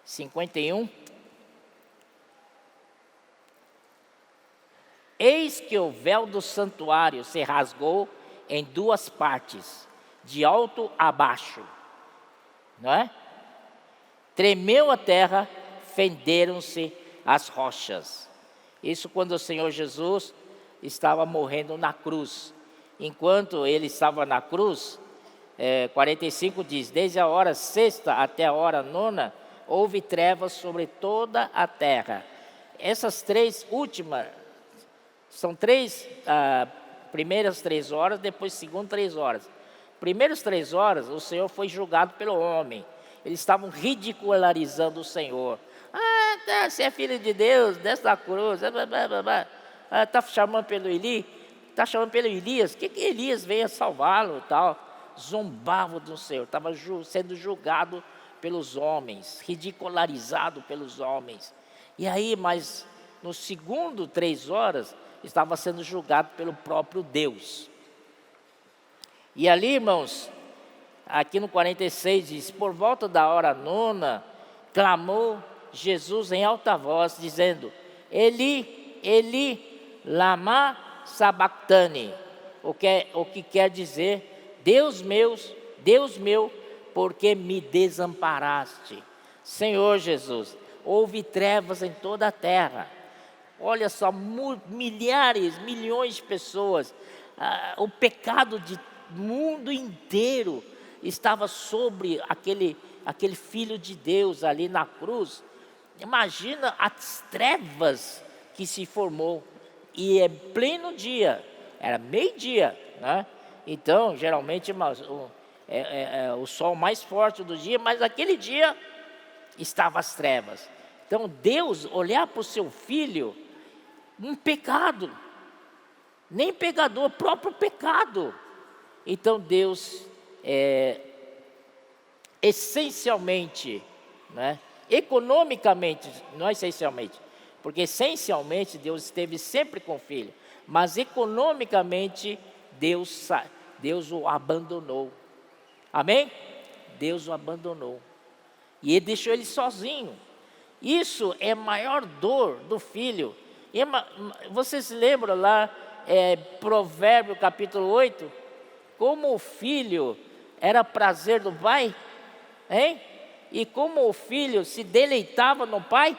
A: 51. Eis que o véu do santuário se rasgou em duas partes, de alto a baixo, não é? Tremeu a terra, fenderam-se as rochas. Isso quando o Senhor Jesus estava morrendo na cruz. Enquanto ele estava na cruz, 45 diz: desde a hora sexta até a hora nona, houve trevas sobre toda a terra. Essas três últimas, são primeiras 3 horas, depois segundas 3 horas. Primeiras 3 horas, o Senhor foi julgado pelo homem. Eles estavam ridicularizando o Senhor. Você é filho de Deus, desce da cruz. Está chamando pelo Eli? Está chamando pelo Elias? Que Elias venha salvá-lo e tal? Zombavam do Senhor, estava sendo julgado pelos homens, ridicularizado pelos homens. E aí, mas no segundo 3 horas, estava sendo julgado pelo próprio Deus. E ali, irmãos, aqui no 46 diz: por volta da hora nona, clamou Jesus em alta voz, dizendo: Eli, Eli, lama sabactani, o que quer dizer: Deus meu, por que me desamparaste? Senhor Jesus, houve trevas em toda a terra. Olha só, milhares, milhões de pessoas, o pecado do mundo inteiro estava sobre aquele Filho de Deus ali na cruz. Imagina as trevas que se formou, e é pleno dia, era meio-dia, né? Então, geralmente, o sol mais forte do dia, mas aquele dia estava as trevas. Então, Deus olhar para o seu filho, um pecado, nem pecador, próprio pecado. Então, Deus, essencialmente, né, economicamente, não essencialmente, porque essencialmente Deus esteve sempre com o filho, mas economicamente Deus o abandonou. Amém? Deus o abandonou. E ele deixou ele sozinho. Isso é a maior dor do filho. Você se lembra lá, Provérbio capítulo 8? Como o filho era prazer do pai? Hein? E como o filho se deleitava no pai,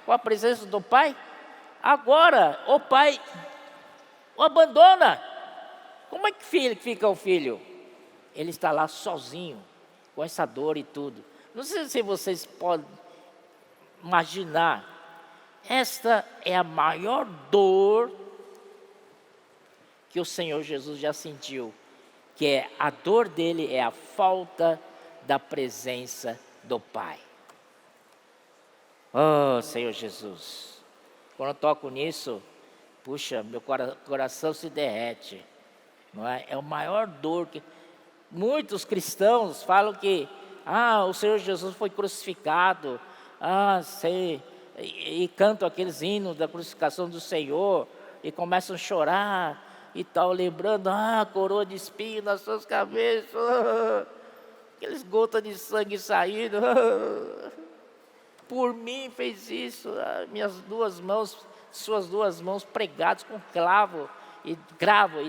A: com a presença do pai? agora o pai o abandona. Como é que fica o filho? Ele está lá sozinho, com essa dor e tudo. Não sei se vocês podem imaginar, esta é a maior dor que o Senhor Jesus já sentiu, que é a dor dele é a falta da presença do Pai. Oh, Senhor Jesus, quando eu toco nisso, puxa, meu coração se derrete, não é? É a maior dor que muitos cristãos falam que o Senhor Jesus foi crucificado, e cantam aqueles hinos da crucificação do Senhor e começam a chorar e tal, lembrando, coroa de espinho nas suas cabeças, aqueles gotas de sangue saindo, por mim fez isso, minhas duas mãos, suas duas mãos pregadas com cravo, e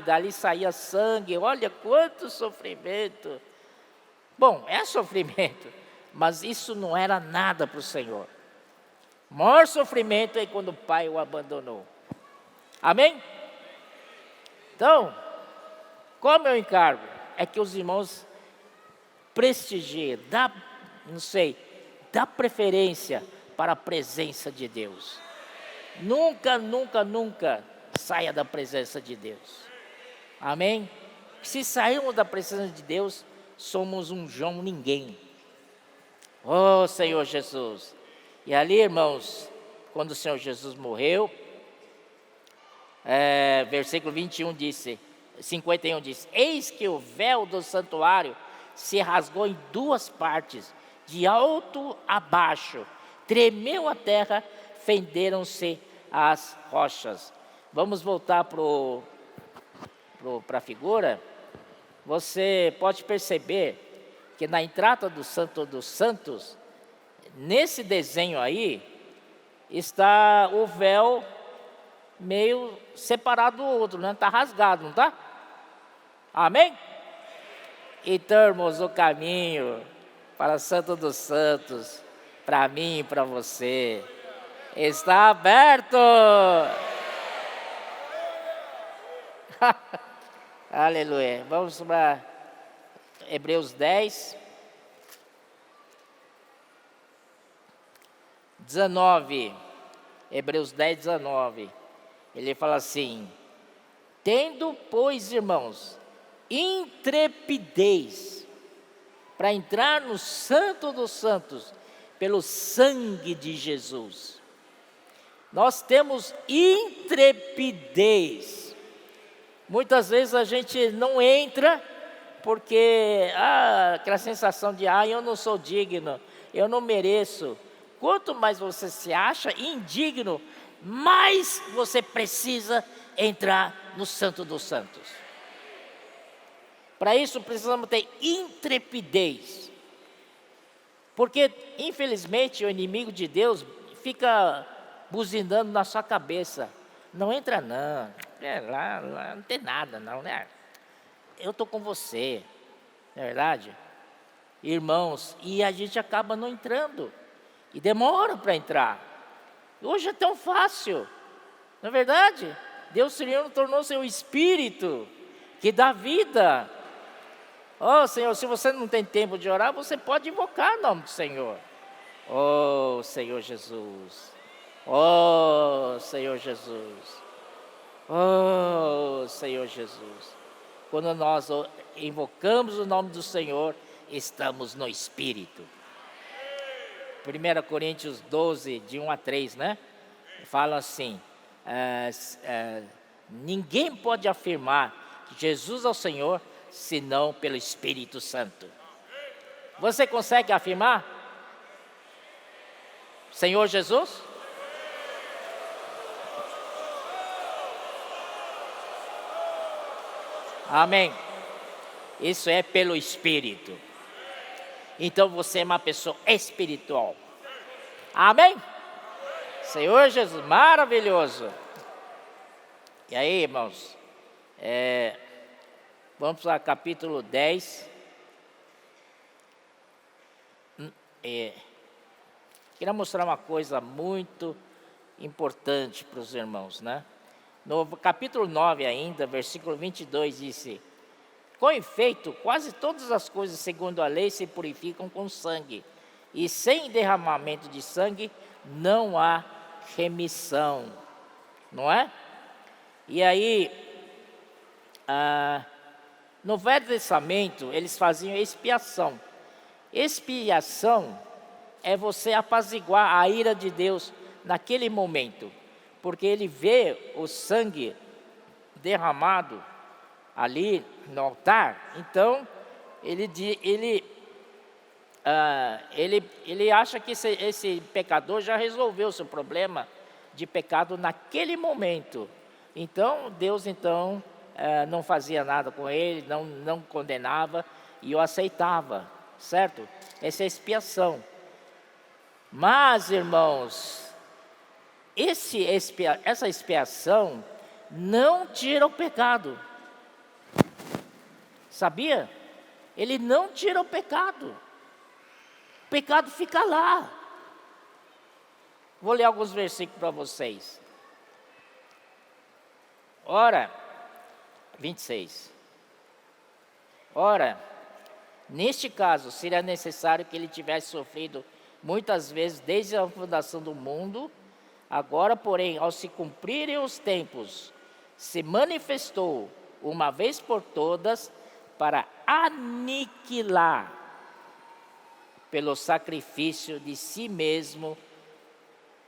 A: dali saía sangue, olha quanto sofrimento. Bom, é sofrimento, mas isso não era nada para o Senhor. O maior sofrimento é quando o pai o abandonou. Amém? Então, qual é o encargo? É que os irmãos prestigiem, dá preferência para a presença de Deus. Nunca, nunca, nunca saia da presença de Deus. Amém? Se sairmos da presença de Deus, somos um João ninguém. Oh, Senhor Jesus. E ali, irmãos, quando o Senhor Jesus morreu, versículo 51 disse, 51 diz: eis que o véu do santuário se rasgou em duas partes, de alto a baixo, tremeu a terra, fenderam-se as rochas. Vamos voltar para a figura. Você pode perceber que na entrada do Santo dos Santos, nesse desenho aí, está o véu meio separado do outro, né? Está rasgado, não está? Amém? Então, irmãos, o caminho para o Santo dos Santos, para mim e para você, está aberto. Aleluia. Vamos para Hebreus 10, 19. Hebreus 10, 19. Ele fala assim: tendo, pois, irmãos, intrepidez para entrar no Santo dos Santos pelo sangue de Jesus. Nós temos intrepidez. Muitas vezes a gente não entra porque aquela sensação de eu não sou digno, eu não mereço. Quanto mais você se acha indigno, mais você precisa entrar no Santo dos Santos. Para isso precisamos ter intrepidez, porque infelizmente o inimigo de Deus fica buzinando na sua cabeça: não entra não, lá não tem nada não, né? Eu estou com você, não é verdade? Irmãos, e a gente acaba não entrando, e demora para entrar. Hoje é tão fácil, não é verdade? Deus Senhor tornou seu Espírito, que dá vida. Oh Senhor, se você não tem tempo de orar, você pode invocar o nome do Senhor. Oh Senhor Jesus, oh Senhor Jesus, oh Senhor Jesus. Quando nós invocamos o nome do Senhor, estamos no Espírito. 1 Coríntios 12, de 1 a 3, né? Fala assim: ninguém pode afirmar que Jesus é o Senhor, senão pelo Espírito Santo. Você consegue afirmar? Senhor Jesus? Amém. Isso é pelo Espírito. Então você é uma pessoa espiritual. Amém? Senhor Jesus, maravilhoso. E aí, irmãos, vamos para capítulo 10. Queria mostrar uma coisa muito importante para os irmãos, né? No capítulo 9 ainda, versículo 22, disse: com efeito, quase todas as coisas segundo a lei se purificam com sangue, e sem derramamento de sangue não há remissão, não é? E aí, no Velho Testamento, eles faziam expiação. Expiação é você apaziguar a ira de Deus naquele momento, porque ele vê o sangue derramado ali no altar. Então ele acha que esse pecador já resolveu o seu problema de pecado naquele momento. Então Deus não fazia nada com ele, não condenava, e o aceitava, certo? Essa é a expiação. Mas, irmãos, essa expiação não tira o pecado. Sabia? Ele não tira o pecado. O pecado fica lá. Vou ler alguns versículos para vocês. Ora, 26. Ora, neste caso, seria necessário que ele tivesse sofrido muitas vezes desde a fundação do mundo. Agora, porém, ao se cumprirem os tempos, se manifestou uma vez por todas para aniquilar pelo sacrifício de si mesmo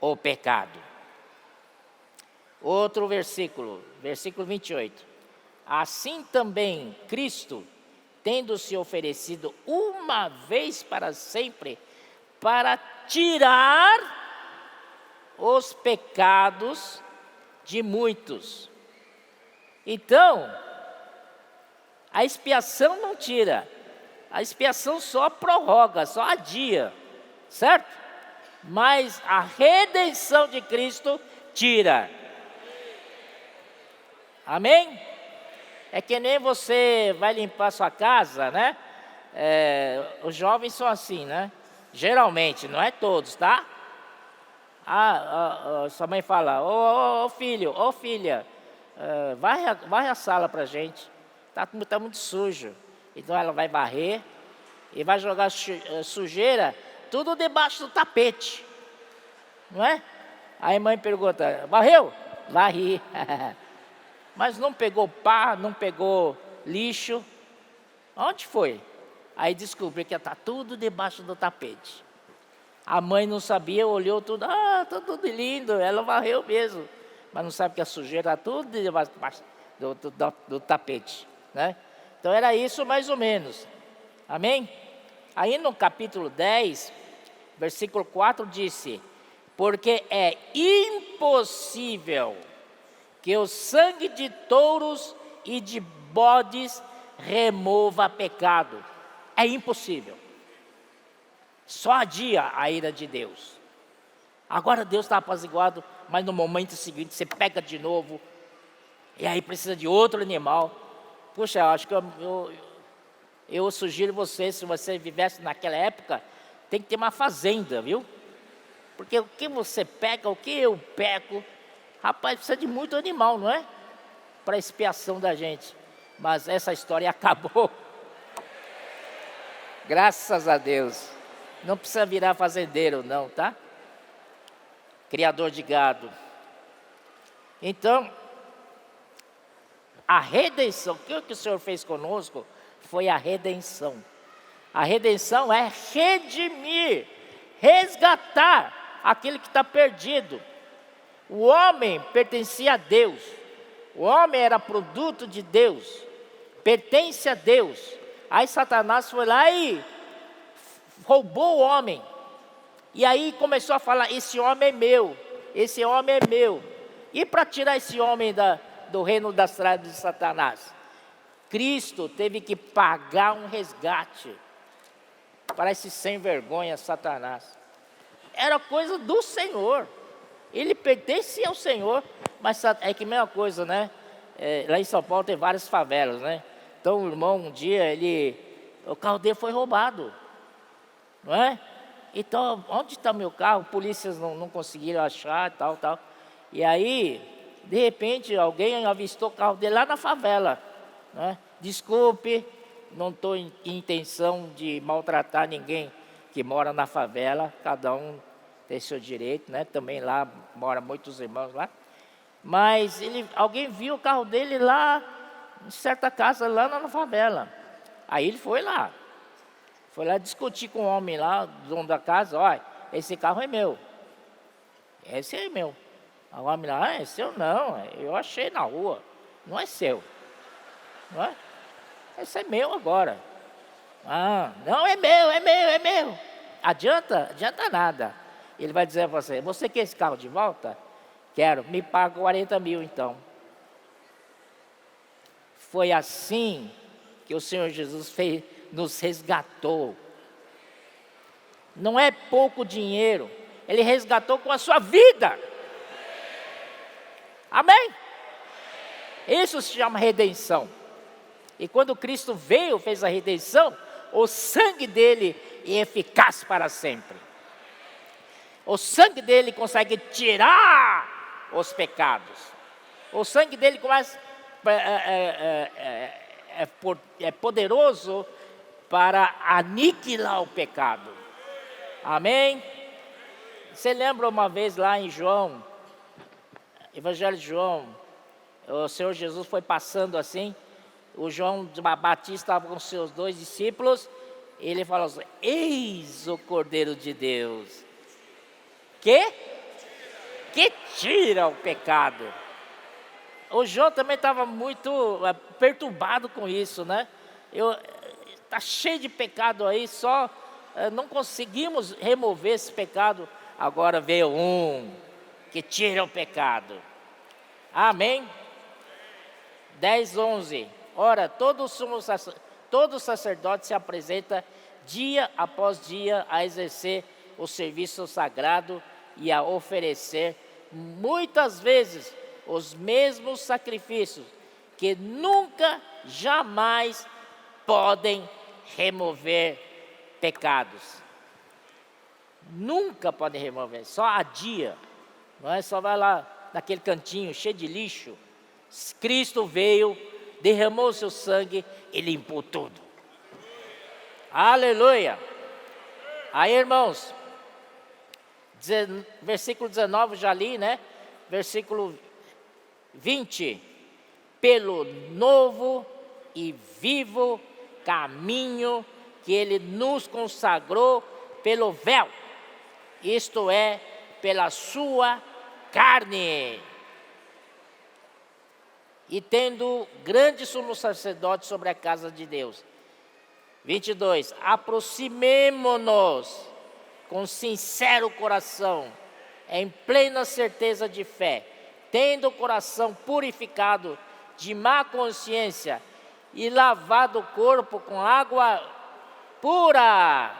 A: o pecado. Outro versículo, versículo 28. Assim também Cristo, tendo se oferecido uma vez para sempre, para tirar os pecados de muitos. Então, a expiação não tira, a expiação só prorroga, só adia, certo? Mas a redenção de Cristo tira. Amém? É que nem você vai limpar sua casa, né? Os jovens são assim, né? Geralmente, não é todos, tá? Sua mãe fala: ô filho, ô filha, varre a sala pra gente, tá muito sujo. Então ela vai varrer e vai jogar sujeira tudo debaixo do tapete, não é? Aí a mãe pergunta: varreu? Varri. Mas não pegou pá, não pegou lixo. Onde foi? Aí descobriu que está tudo debaixo do tapete. A mãe não sabia, olhou tudo, está tudo lindo, ela varreu mesmo. Mas não sabe que a sujeira está tudo debaixo do tapete, né? Então era isso mais ou menos. Amém? Aí no capítulo 10, versículo 4 disse: porque é impossível que o sangue de touros e de bodes remova pecado. É impossível. Só adia a ira de Deus. Agora Deus está apaziguado, mas no momento seguinte você peca de novo, e aí precisa de outro animal. Puxa, eu acho que eu sugiro você, se você vivesse naquela época, tem que ter uma fazenda, viu? Porque o que você peca, o que eu peco, rapaz, precisa de muito animal, não é? Para expiação da gente. Mas essa história acabou. Graças a Deus. Não precisa virar fazendeiro não, tá? Criador de gado. Então, a redenção, o que o Senhor fez conosco foi a redenção. A redenção é redimir, resgatar aquele que está perdido. O homem pertencia a Deus. O homem era produto de Deus, pertence a Deus. Aí Satanás foi lá e roubou o homem. E aí começou a falar: esse homem é meu, esse homem é meu. E para tirar esse homem do reino das trevas de Satanás, Cristo teve que pagar um resgate para esse sem vergonha Satanás. Era coisa do Senhor. Ele pertencia ao Senhor, mas é que a mesma coisa, né? Lá em São Paulo tem várias favelas, né? Então o irmão, um dia, o carro dele foi roubado, não é? Então, onde está meu carro? Polícias não conseguiram achar, tal. E aí, de repente, alguém avistou o carro dele lá na favela, né? Desculpe, não estou em intenção de maltratar ninguém que mora na favela, cada um tem seu direito, né? Também lá moram muitos irmãos lá. Mas alguém viu o carro dele lá, em certa casa, lá na favela. Aí ele foi lá discutir com o homem lá, dono da casa: olha, esse carro é meu. Esse é meu. O homem lá: é seu não, eu achei na rua, não é seu. Não é? Esse é meu agora. Ah, não, é meu. Adianta nada. Ele vai dizer a você quer esse carro de volta? Quero, me paga 40 mil então. Foi assim que o Senhor Jesus nos resgatou. Não é pouco dinheiro, Ele resgatou com a sua vida. Amém? Isso se chama redenção. E quando Cristo veio, fez a redenção, o sangue dele é eficaz para sempre. O sangue dele consegue tirar os pecados. O sangue dele é poderoso para aniquilar o pecado. Amém? Você lembra uma vez lá em João, Evangelho de João, o Senhor Jesus foi passando assim, o João Batista estava com seus 2 discípulos, e ele falou assim: eis o Cordeiro de Deus, que tira o pecado. O João também estava muito perturbado com isso, né? Está cheio de pecado aí, só não conseguimos remover esse pecado. Agora veio um que tira o pecado. Amém? 10:11. Ora, todo sacerdote se apresenta dia após dia a exercer o serviço sagrado e a oferecer muitas vezes os mesmos sacrifícios, que nunca, jamais podem remover pecados. Nunca podem remover, só adia. Não é? Só vai lá naquele cantinho cheio de lixo. Cristo veio, derramou seu sangue e limpou tudo. Aleluia! Aí, irmãos, versículo 19 já li, né? Versículo 20: pelo novo e vivo caminho que Ele nos consagrou pelo véu, isto é, pela sua carne. E tendo grande sumo sacerdote sobre a casa de Deus. 22, aproximemo-nos com sincero coração, em plena certeza de fé, tendo o coração purificado de má consciência e lavado o corpo com água pura,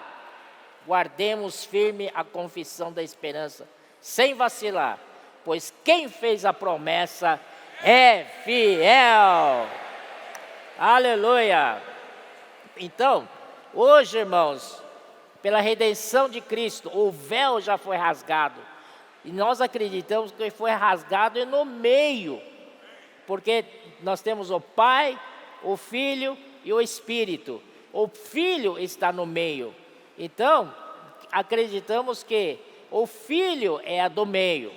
A: guardemos firme a confissão da esperança, sem vacilar, pois quem fez a promessa é fiel. Aleluia! Então, hoje, irmãos, pela redenção de Cristo, o véu já foi rasgado. E nós acreditamos que foi rasgado no meio, porque nós temos o Pai, o Filho e o Espírito. O Filho está no meio. Então, acreditamos que o Filho é a do meio.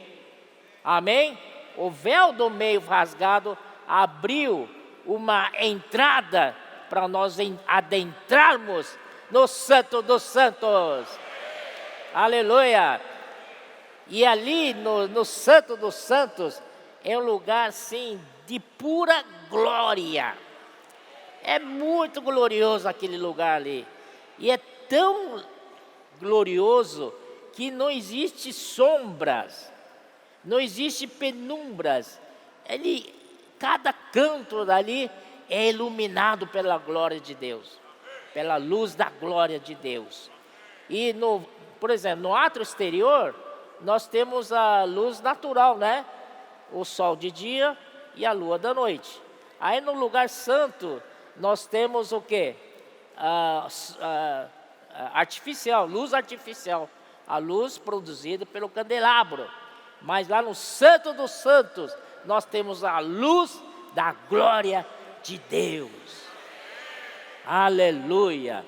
A: Amém? O véu do meio rasgado abriu uma entrada para nós adentrarmos no Santo dos Santos. Aleluia! E ali no Santo dos Santos é um lugar, sim, de pura glória. É muito glorioso aquele lugar ali. E é tão glorioso que não existe sombras, não existe penumbras. Cada canto dali é iluminado pela glória de Deus, pela luz da glória de Deus. E, por exemplo, no átrio exterior, nós temos a luz natural, né? O sol de dia e a lua da noite. Aí no lugar santo, nós temos o quê? artificial, luz artificial, a luz produzida pelo candelabro. Mas lá no Santo dos Santos, nós temos a luz da glória de Deus. Aleluia.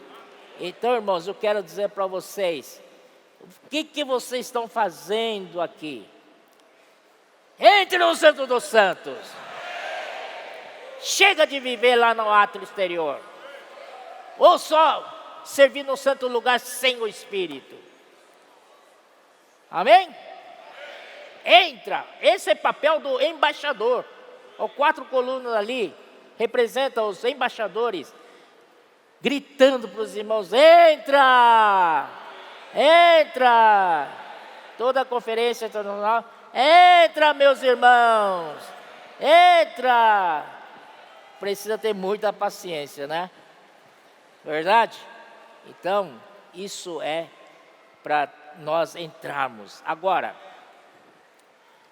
A: Então, irmãos, eu quero dizer para vocês, o que vocês estão fazendo aqui? Entre no Santo dos Santos. Chega de viver lá no átrio exterior. Ou só servir no santo lugar sem o Espírito. Amém? Entra. Esse é papel do embaixador. As 4 colunas ali representam os embaixadores gritando para os irmãos: entra! Entra! Toda a conferência internacional: entra, meus irmãos! Entra! Precisa ter muita paciência, né? Verdade? Então, isso é para nós entrarmos. Agora,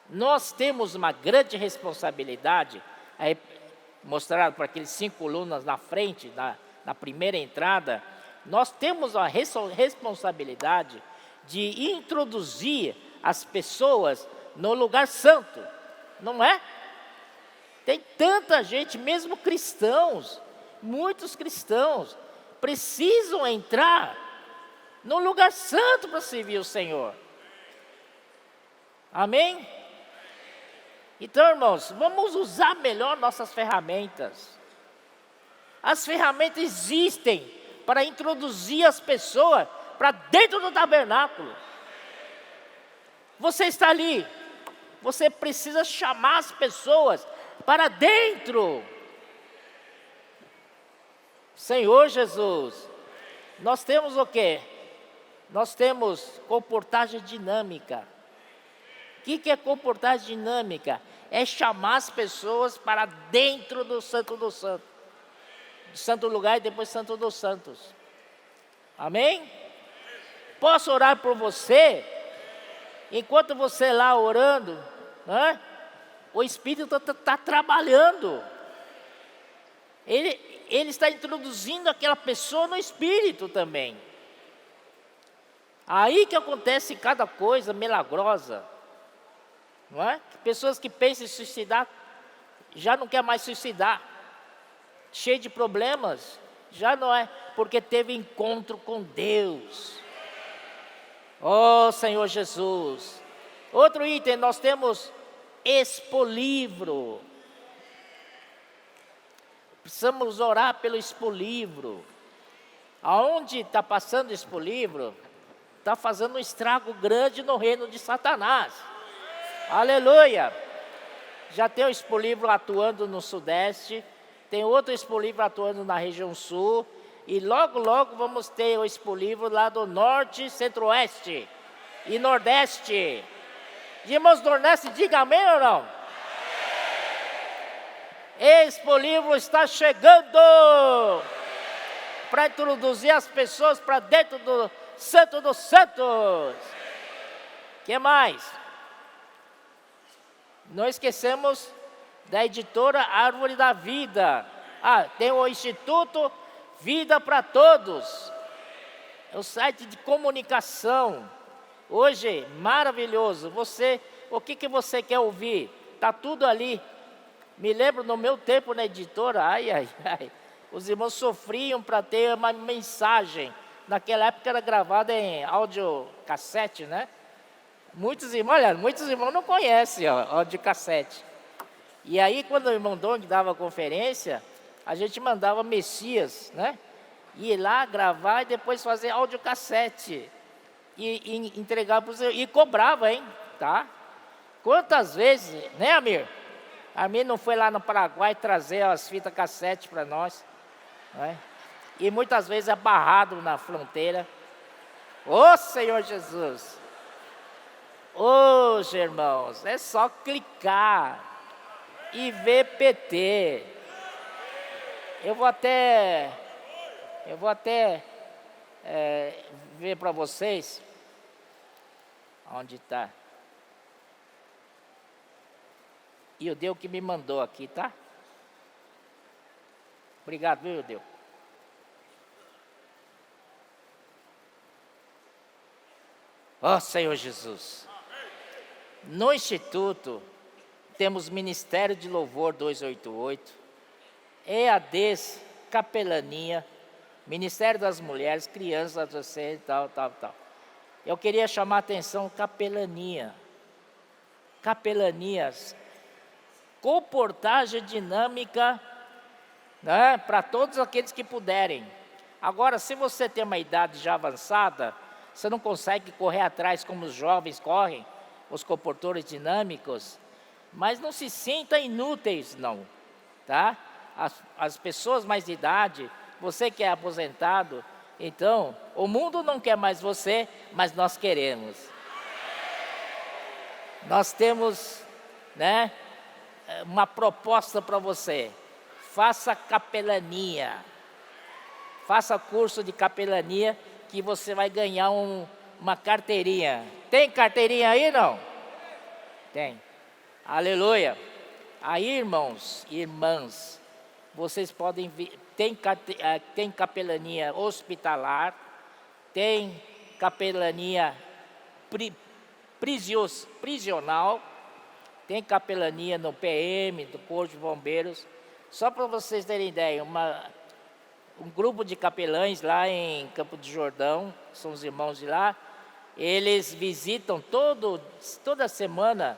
A: nós temos uma grande responsabilidade, mostrado por aqueles 5 colunas na frente, na primeira entrada. Nós temos a responsabilidade de introduzir as pessoas no lugar santo, não é? Tem tanta gente, mesmo cristãos, muitos cristãos, precisam entrar no lugar santo para servir o Senhor. Amém? Então, irmãos, vamos usar melhor nossas ferramentas. As ferramentas existem para introduzir as pessoas para dentro do tabernáculo. Você está ali, você precisa chamar as pessoas para dentro. Senhor Jesus, nós temos o quê? Nós temos comportagem dinâmica. O que é comportagem dinâmica? É chamar as pessoas para dentro do Santo dos Santos. Do Santo Lugar e depois Santo dos Santos. Amém? Posso orar por você? Enquanto você lá orando, né? O Espírito está trabalhando. Ele está introduzindo aquela pessoa no Espírito também. Aí que acontece cada coisa milagrosa. Não é? Pessoas que pensam em suicidar, já não quer mais suicidar. Cheio de problemas, já não é, porque teve encontro com Deus. Oh, Senhor Jesus. Outro item, nós temos expolivro. Precisamos orar pelo expolivro. Aonde está passando o expolivro, está fazendo um estrago grande no reino de Satanás. Aleluia! Já tem o expolivro atuando no Sudeste, tem outro expolivro atuando na região Sul, e logo vamos ter o expolivro lá do Norte, Centro-Oeste e Nordeste. Irmãos do Nordeste, diga amém ou não? Expolivro está chegando para introduzir as pessoas para dentro do Santo dos Santos. O que mais? Não esquecemos da editora Árvore da Vida. Tem o Instituto Vida para Todos. É um site de comunicação. Hoje, maravilhoso. O que você quer ouvir? Está tudo ali. Me lembro no meu tempo na editora, os irmãos sofriam para ter uma mensagem. Naquela época era gravada em audiocassete, né? Muitos irmãos não conhecem audiocassete. E aí, quando o irmão Dong dava conferência, a gente mandava Messias, né? Ir lá, gravar e depois fazer audiocassete. E entregar para os irmãos. E cobrava, hein? Tá? Quantas vezes, né, Amir? Amir não foi lá no Paraguai trazer as fitas cassete para nós, né? E muitas vezes é barrado na fronteira. Ô Senhor Jesus! Hoje, irmãos, é só clicar e ver PT. Eu vou até ver para vocês onde está. E o Deus que me mandou aqui, tá? Obrigado, viu, Deus? Ó Senhor Jesus. No Instituto, temos Ministério de Louvor 288, EADs, Capelania, Ministério das Mulheres, Crianças, Adolescentes, tal. Eu queria chamar a atenção, capelania. Capelanias, comportagem dinâmica, né, para todos aqueles que puderem. Agora, se você tem uma idade já avançada, você não consegue correr atrás como os jovens correm, os comportores dinâmicos, mas não se sinta inúteis não, tá? As pessoas mais de idade, você que é aposentado, então, o mundo não quer mais você, mas nós queremos. Nós temos, né, uma proposta para você. Faça capelania. Faça curso de capelania que você vai ganhar uma carteirinha. Tem carteirinha aí, não? Tem. Aleluia. Aí, irmãos e irmãs, vocês podem vir. Tem capelania hospitalar, tem capelania prisional, tem capelania no PM, do Corpo de Bombeiros. Só para vocês terem ideia, um grupo de capelães lá em Campo de Jordão, são os irmãos de lá, eles visitam toda semana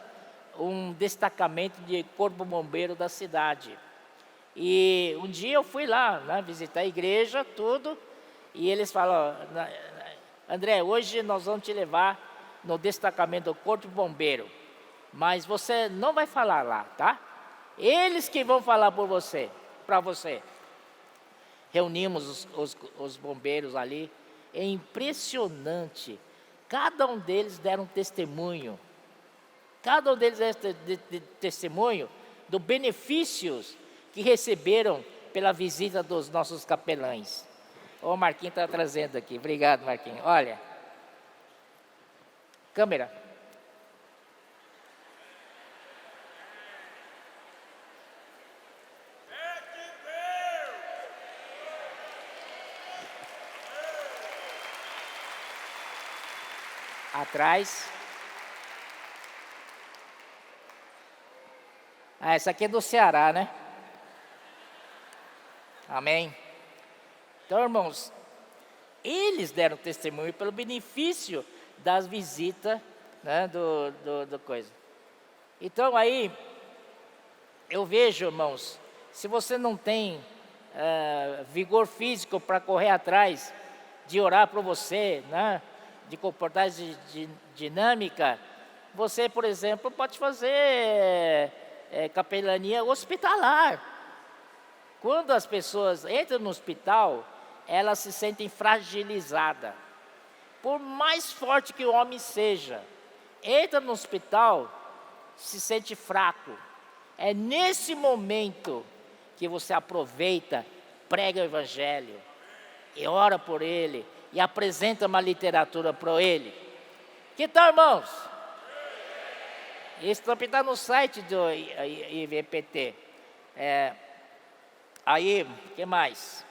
A: um destacamento de Corpo Bombeiro da cidade. E um dia eu fui lá, né, visitar a igreja, tudo, e eles falam, André, hoje nós vamos te levar no destacamento do Corpo Bombeiro, mas você não vai falar lá, tá? Eles que vão falar para você. Reunimos os bombeiros ali, é impressionante, cada um deles deram testemunho, testemunho dos benefícios que receberam pela visita dos nossos capelães. O Marquinhos está trazendo aqui, obrigado Marquinhos. Olha, câmera. Atrás. Essa aqui é do Ceará, né? Amém. Então, irmãos, eles deram testemunho pelo benefício das visitas, né, do coisa. Então, aí, eu vejo, irmãos, se você não tem vigor físico para correr atrás de orar por você, né, de comportagem dinâmica, você, por exemplo, pode fazer capelania hospitalar. Quando as pessoas entram no hospital, elas se sentem fragilizadas. Por mais forte que o homem seja, entra no hospital, se sente fraco. É nesse momento que você aproveita, prega o evangelho, e ora por ele, e apresenta uma literatura para ele. Que tal, irmãos? Isso também está no site do IVPT. Aí, o que mais?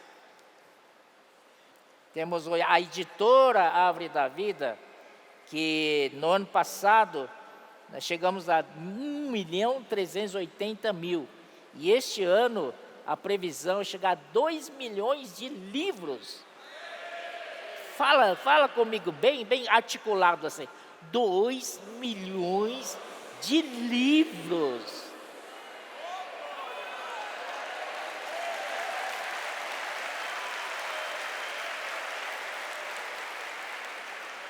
A: Temos a editora Árvore da Vida, que no ano passado nós chegamos a 1.380.000. E este ano a previsão é chegar a 2 milhões de livros. Fala comigo bem articulado assim. 2 milhões de livros.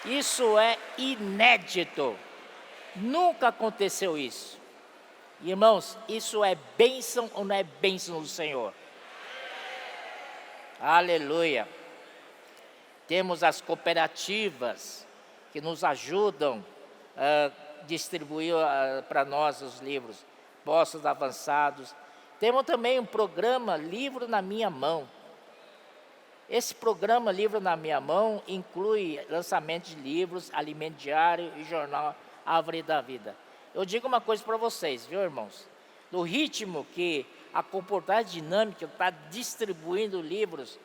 A: Isso é inédito. Nunca aconteceu isso. Irmãos, isso é bênção ou não é bênção do Senhor? Aleluia. Temos as cooperativas que nos ajudam a distribuir para nós os livros, postos avançados. Temos também um programa Livro na Minha Mão. Esse programa Livro na Minha Mão inclui lançamento de livros, alimento diário e jornal Árvore da Vida. Eu digo uma coisa para vocês, viu, irmãos? No ritmo que a comportagem dinâmica está distribuindo livros,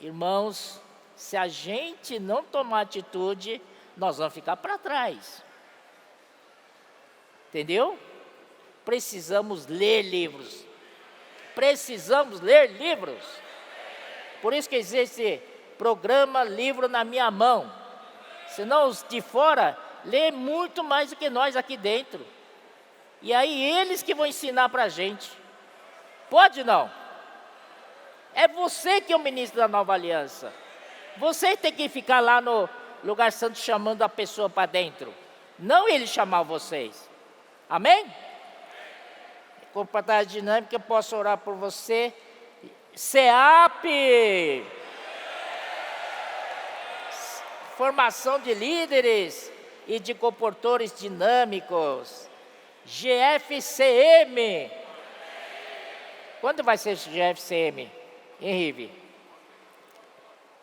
A: irmãos, se a gente não tomar atitude, nós vamos ficar para trás. Entendeu? Precisamos ler livros. Precisamos ler livros. Por isso que existe programa Livro na Minha Mão. Senão os de fora lê muito mais do que nós aqui dentro. E aí eles que vão ensinar para a gente. Pode não? É você que é o ministro da Nova Aliança. Você tem que ficar lá no lugar santo chamando a pessoa para dentro. Não ele chamar vocês. Amém? Com batalha dinâmica, eu posso orar por você. SEAP. Formação de líderes e de comportores dinâmicos. GFCM. Quando vai ser GFCM? Henrique?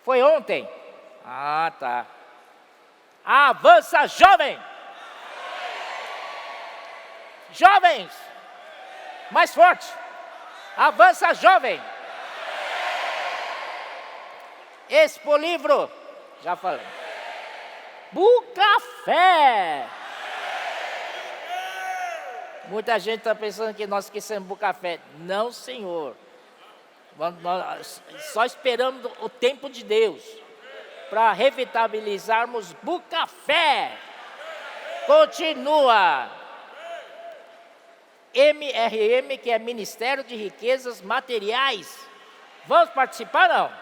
A: Foi ontem? Ah, tá. Avança, jovem! Jovens! Mais forte! Avança, jovem! Expo Livro, já falei. Bucafé! Muita gente está pensando que nós esquecemos Bucafé. Não, Senhor. Nós só esperamos o tempo de Deus para revitalizarmos Bucafé. Continua. MRM, que é Ministério de Riquezas Materiais. Vamos participar, não?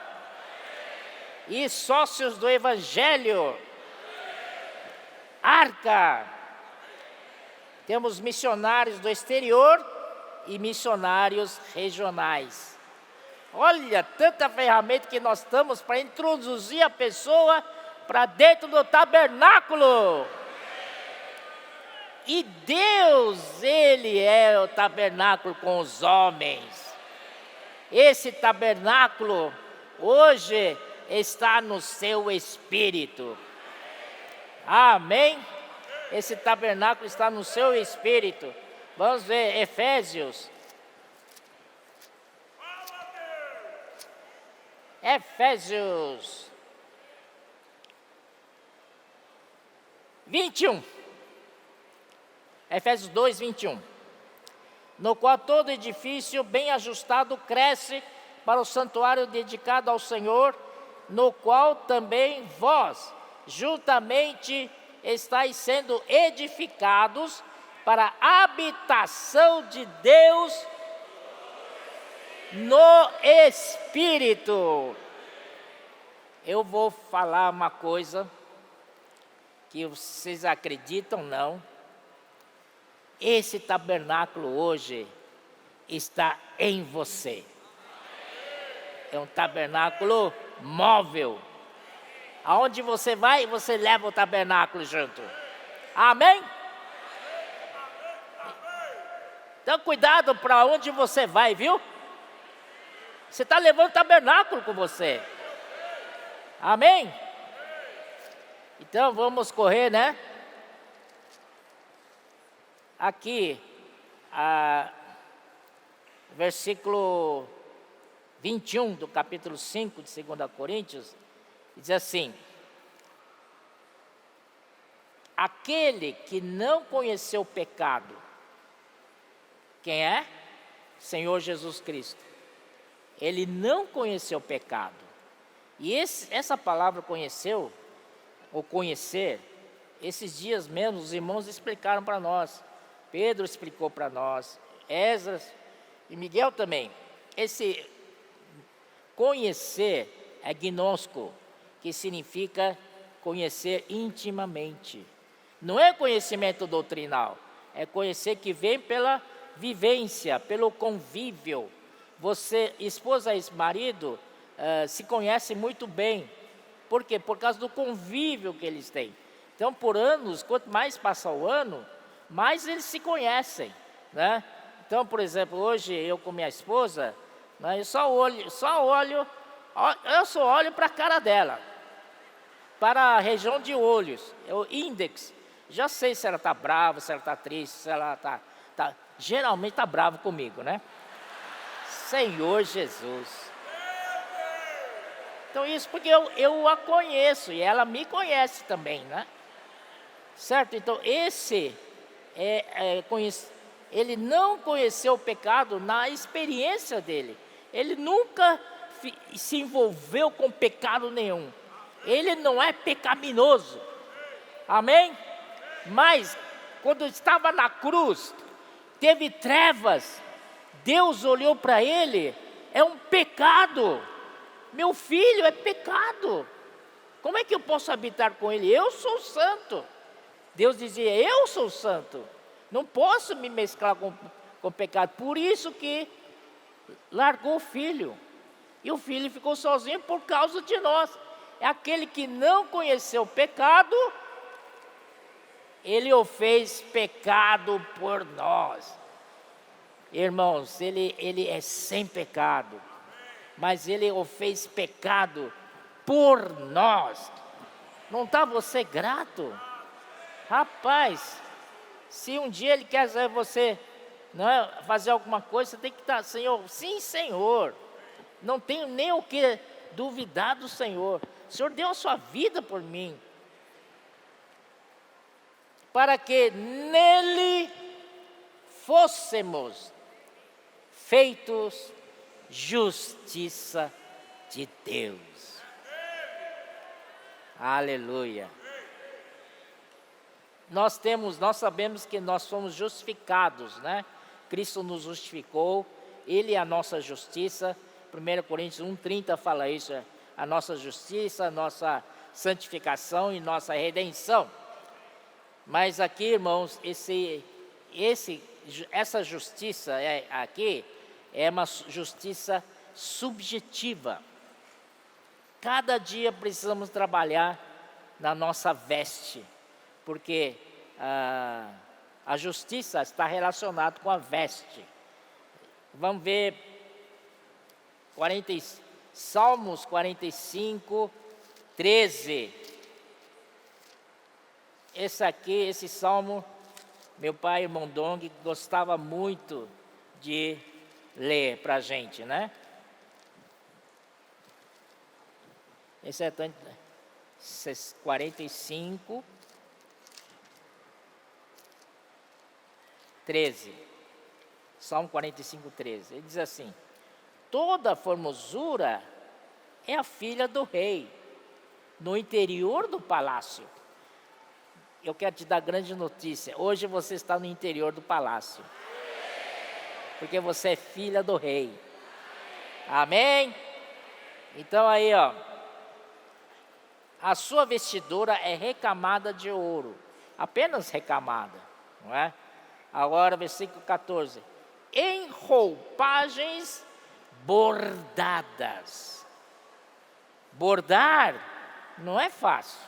A: E sócios do Evangelho. Arca. Temos missionários do exterior e missionários regionais. Olha, tanta ferramenta que nós estamos para introduzir a pessoa para dentro do tabernáculo. E Deus, Ele é o tabernáculo com os homens. Esse tabernáculo hoje está no seu espírito. Amém? Esse tabernáculo está no seu espírito. Vamos ver Efésios. Efésios 21. Efésios 2, 21. No qual todo edifício bem ajustado cresce para o santuário dedicado ao Senhor, no qual também vós, juntamente, estáis sendo edificados para a habitação de Deus no Espírito. Eu vou falar uma coisa que vocês acreditam, não? Esse tabernáculo hoje está em você. É um tabernáculo móvel. Aonde você vai, você leva o tabernáculo junto. Amém? Então cuidado para onde você vai, viu? Você está levando o tabernáculo com você. Amém? Então vamos correr, né? Aqui, versículo 21 do capítulo 5 de 2 Coríntios, diz assim: aquele que não conheceu o pecado, quem é? Senhor Jesus Cristo. Ele não conheceu o pecado. E essa palavra conheceu, ou conhecer, esses dias mesmo os irmãos explicaram para nós. Pedro explicou para nós, Esdras e Miguel também. Esse conhecer é gnosco, que significa conhecer intimamente. Não é conhecimento doutrinal, é conhecer que vem pela vivência, pelo convívio. Você, esposa e marido, se conhecem muito bem. Por quê? Por causa do convívio que eles têm. Então, por anos, quanto mais passa o ano, mais eles se conhecem, né? Então, por exemplo, hoje eu com minha esposa, né, eu só olho para a cara dela, para a região de olhos, o índex. Já sei se ela está brava, se ela está triste, se ela está geralmente está brava comigo, né? Senhor Jesus. Então isso porque eu a conheço e ela me conhece também, né? Certo? Então ele não conheceu o pecado na experiência dele. Ele nunca se envolveu com pecado nenhum. Ele não é pecaminoso. Amém? Mas quando estava na cruz, teve trevas. Deus olhou para ele, é um pecado. Meu filho, é pecado. Como é que eu posso habitar com ele? Eu sou santo. Deus dizia, eu sou santo. Não posso me mesclar com o pecado. Por isso que largou o filho. E o filho ficou sozinho por causa de nós. É aquele que não conheceu o pecado, ele o fez pecado por nós. Irmãos, ele é sem pecado, mas ele o fez pecado por nós. Não está você grato? Rapaz, se um dia ele quer você fazer alguma coisa, você tem que estar, Senhor, sim, Senhor. Não tenho nem o que duvidar do Senhor. O Senhor deu a sua vida por mim, para que nele fôssemos feitos justiça de Deus. Aleluia. Nós sabemos que nós somos justificados, né? Cristo nos justificou, Ele é a nossa justiça. 1 Coríntios 1,30 fala isso, a nossa justiça, a nossa santificação e nossa redenção. Mas aqui, irmãos, essa justiça aqui é uma justiça subjetiva. Cada dia precisamos trabalhar na nossa veste, porque a justiça está relacionada com a veste. Vamos ver Salmos 45, 13. Esse salmo, meu pai, irmão Dong, gostava muito de ler para a gente, né? Esse é 45, 13. Salmo 45, 13. Ele diz assim: toda formosura é a filha do rei, no interior do palácio. Eu quero te dar grande notícia. Hoje você está no interior do palácio, porque você é filha do rei. Amém? Então aí, a sua vestidura é recamada de ouro, apenas recamada, não é? Agora, versículo 14: em roupagens bordadas. Bordar não é fácil.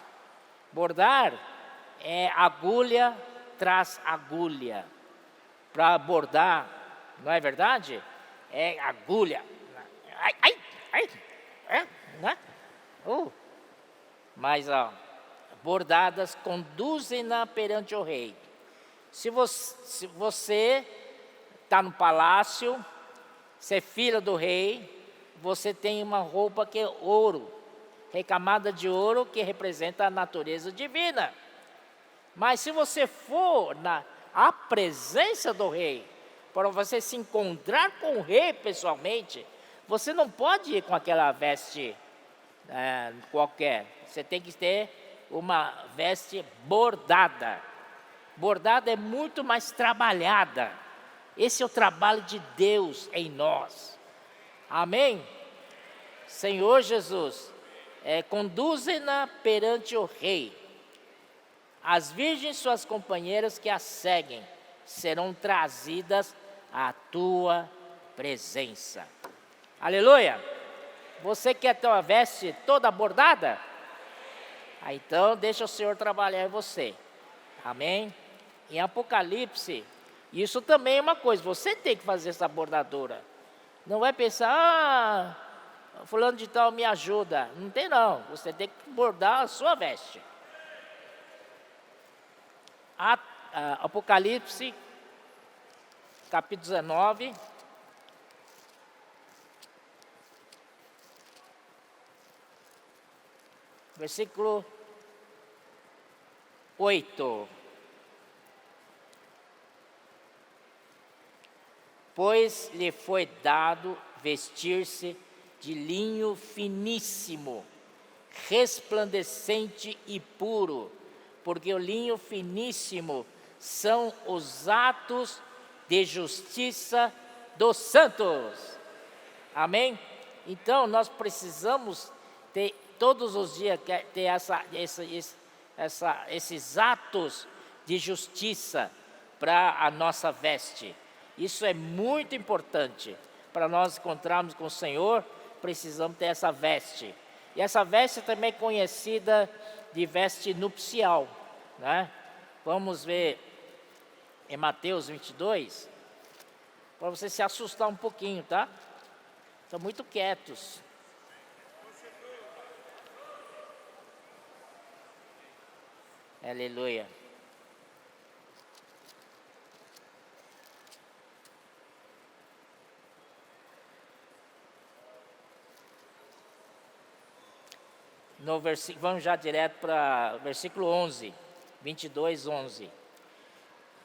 A: Bordar é agulha tras agulha. Para bordar, não é verdade? É agulha. Né? Mas bordadas conduzem-na perante o rei. Se você está no palácio, você é filha do rei, você tem uma roupa que é ouro, recamada de ouro, que representa a natureza divina. Mas se você for à presença do rei, para você se encontrar com o rei pessoalmente, você não pode ir com aquela veste qualquer. Você tem que ter uma veste bordada. Bordada é muito mais trabalhada. Esse é o trabalho de Deus em nós. Amém? Senhor Jesus, conduzem-na perante o rei. As virgens, suas companheiras que a seguem, serão trazidas à tua presença. Aleluia! Você quer ter uma veste toda bordada? Então deixa o Senhor trabalhar em você. Amém? Em Apocalipse, isso também é uma coisa, você tem que fazer essa bordadura. Não vai pensar, fulano de tal me ajuda. Não tem não, você tem que bordar a sua veste. Apocalipse, capítulo 19. Versículo 8. Pois lhe foi dado vestir-se de linho finíssimo, resplandecente e puro, porque o linho finíssimo são os atos de justiça dos santos. Amém? Então nós precisamos ter todos os dias ter esses atos de justiça para a nossa veste. Isso é muito importante. Para nós encontrarmos com o Senhor, precisamos ter essa veste. E essa veste também é conhecida de veste nupcial, né? Vamos ver em Mateus 22, para você se assustar um pouquinho, tá? Estão muito quietos. Aleluia. No versículo, vamos já direto para o versículo 11, 22, 11.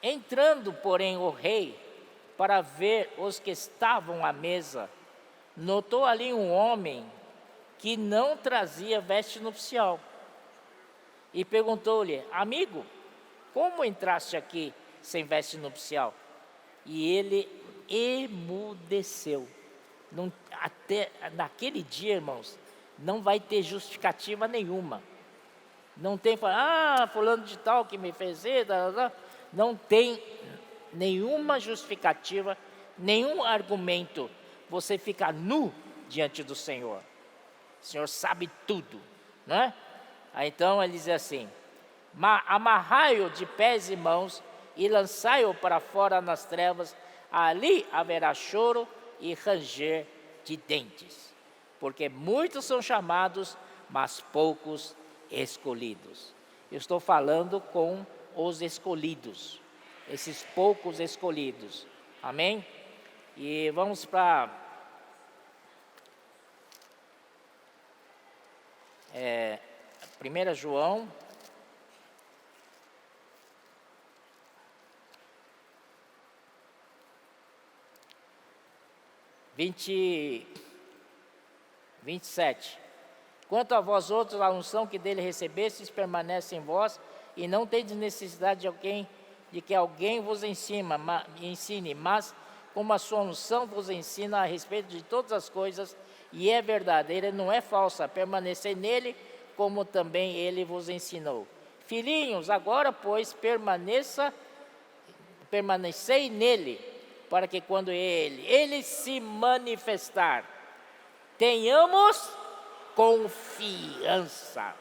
A: Entrando, porém, o rei para ver os que estavam à mesa, notou ali um homem que não trazia veste nupcial. E perguntou-lhe: amigo, como entraste aqui sem veste nupcial? E ele emudeceu. Até naquele dia, irmãos, não vai ter justificativa nenhuma. Não tem, fulano de tal que me fez isso, não tem nenhuma justificativa, nenhum argumento. Você fica nu diante do Senhor. O Senhor sabe tudo, não é? Aí então ele diz assim: amarrai-o de pés e mãos e lançai-o para fora nas trevas, ali haverá choro e ranger de dentes, porque muitos são chamados, mas poucos escolhidos. Eu estou falando com os escolhidos, esses poucos escolhidos, amém? E vamos para 1 João 27. Quanto a vós outros, a unção que dele recebestes permanece em vós, e não tendes necessidade de que alguém vos ensine, mas como a sua unção vos ensina a respeito de todas as coisas, e é verdadeira, não é falsa, permanecei nele, como também ele vos ensinou. Filhinhos, agora, pois, permanecei nele, para que quando ele se manifestar, tenhamos confiança,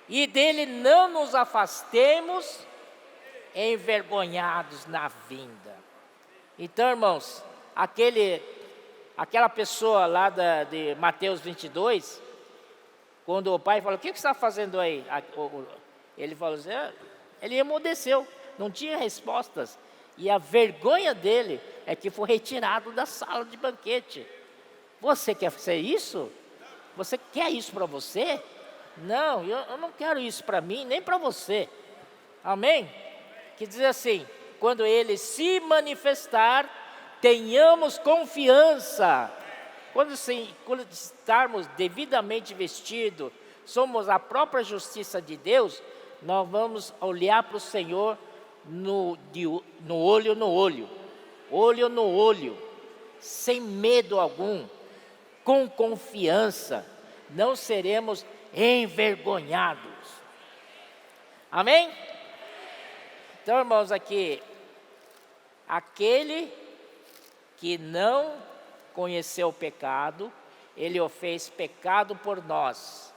A: e dele não nos afastemos envergonhados na vinda. Então, irmãos, aquela pessoa lá de Mateus 22, quando o pai falou: o que você está fazendo aí? Ele falou assim, ele emudeceu, não tinha respostas, e a vergonha dele é que foi retirado da sala de banquete. Você quer fazer isso? Você quer isso para você? Não, eu não quero isso para mim, nem para você. Amém? Que diz assim: quando ele se manifestar, tenhamos confiança. Quando estarmos devidamente vestidos, somos a própria justiça de Deus, nós vamos olhar para o Senhor no olho no olho, sem medo algum, com confiança, não seremos envergonhados. Amém? Então, irmãos, aqui, aquele que não conheceu o pecado, ele o fez pecado por nós,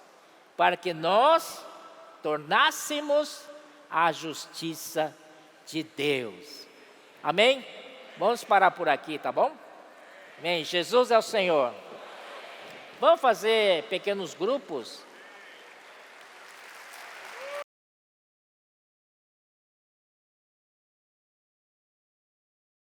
A: para que nós tornássemos a justiça de Deus. Amém? Vamos parar por aqui, tá bom? Amém. Jesus é o Senhor. Vamos fazer pequenos grupos.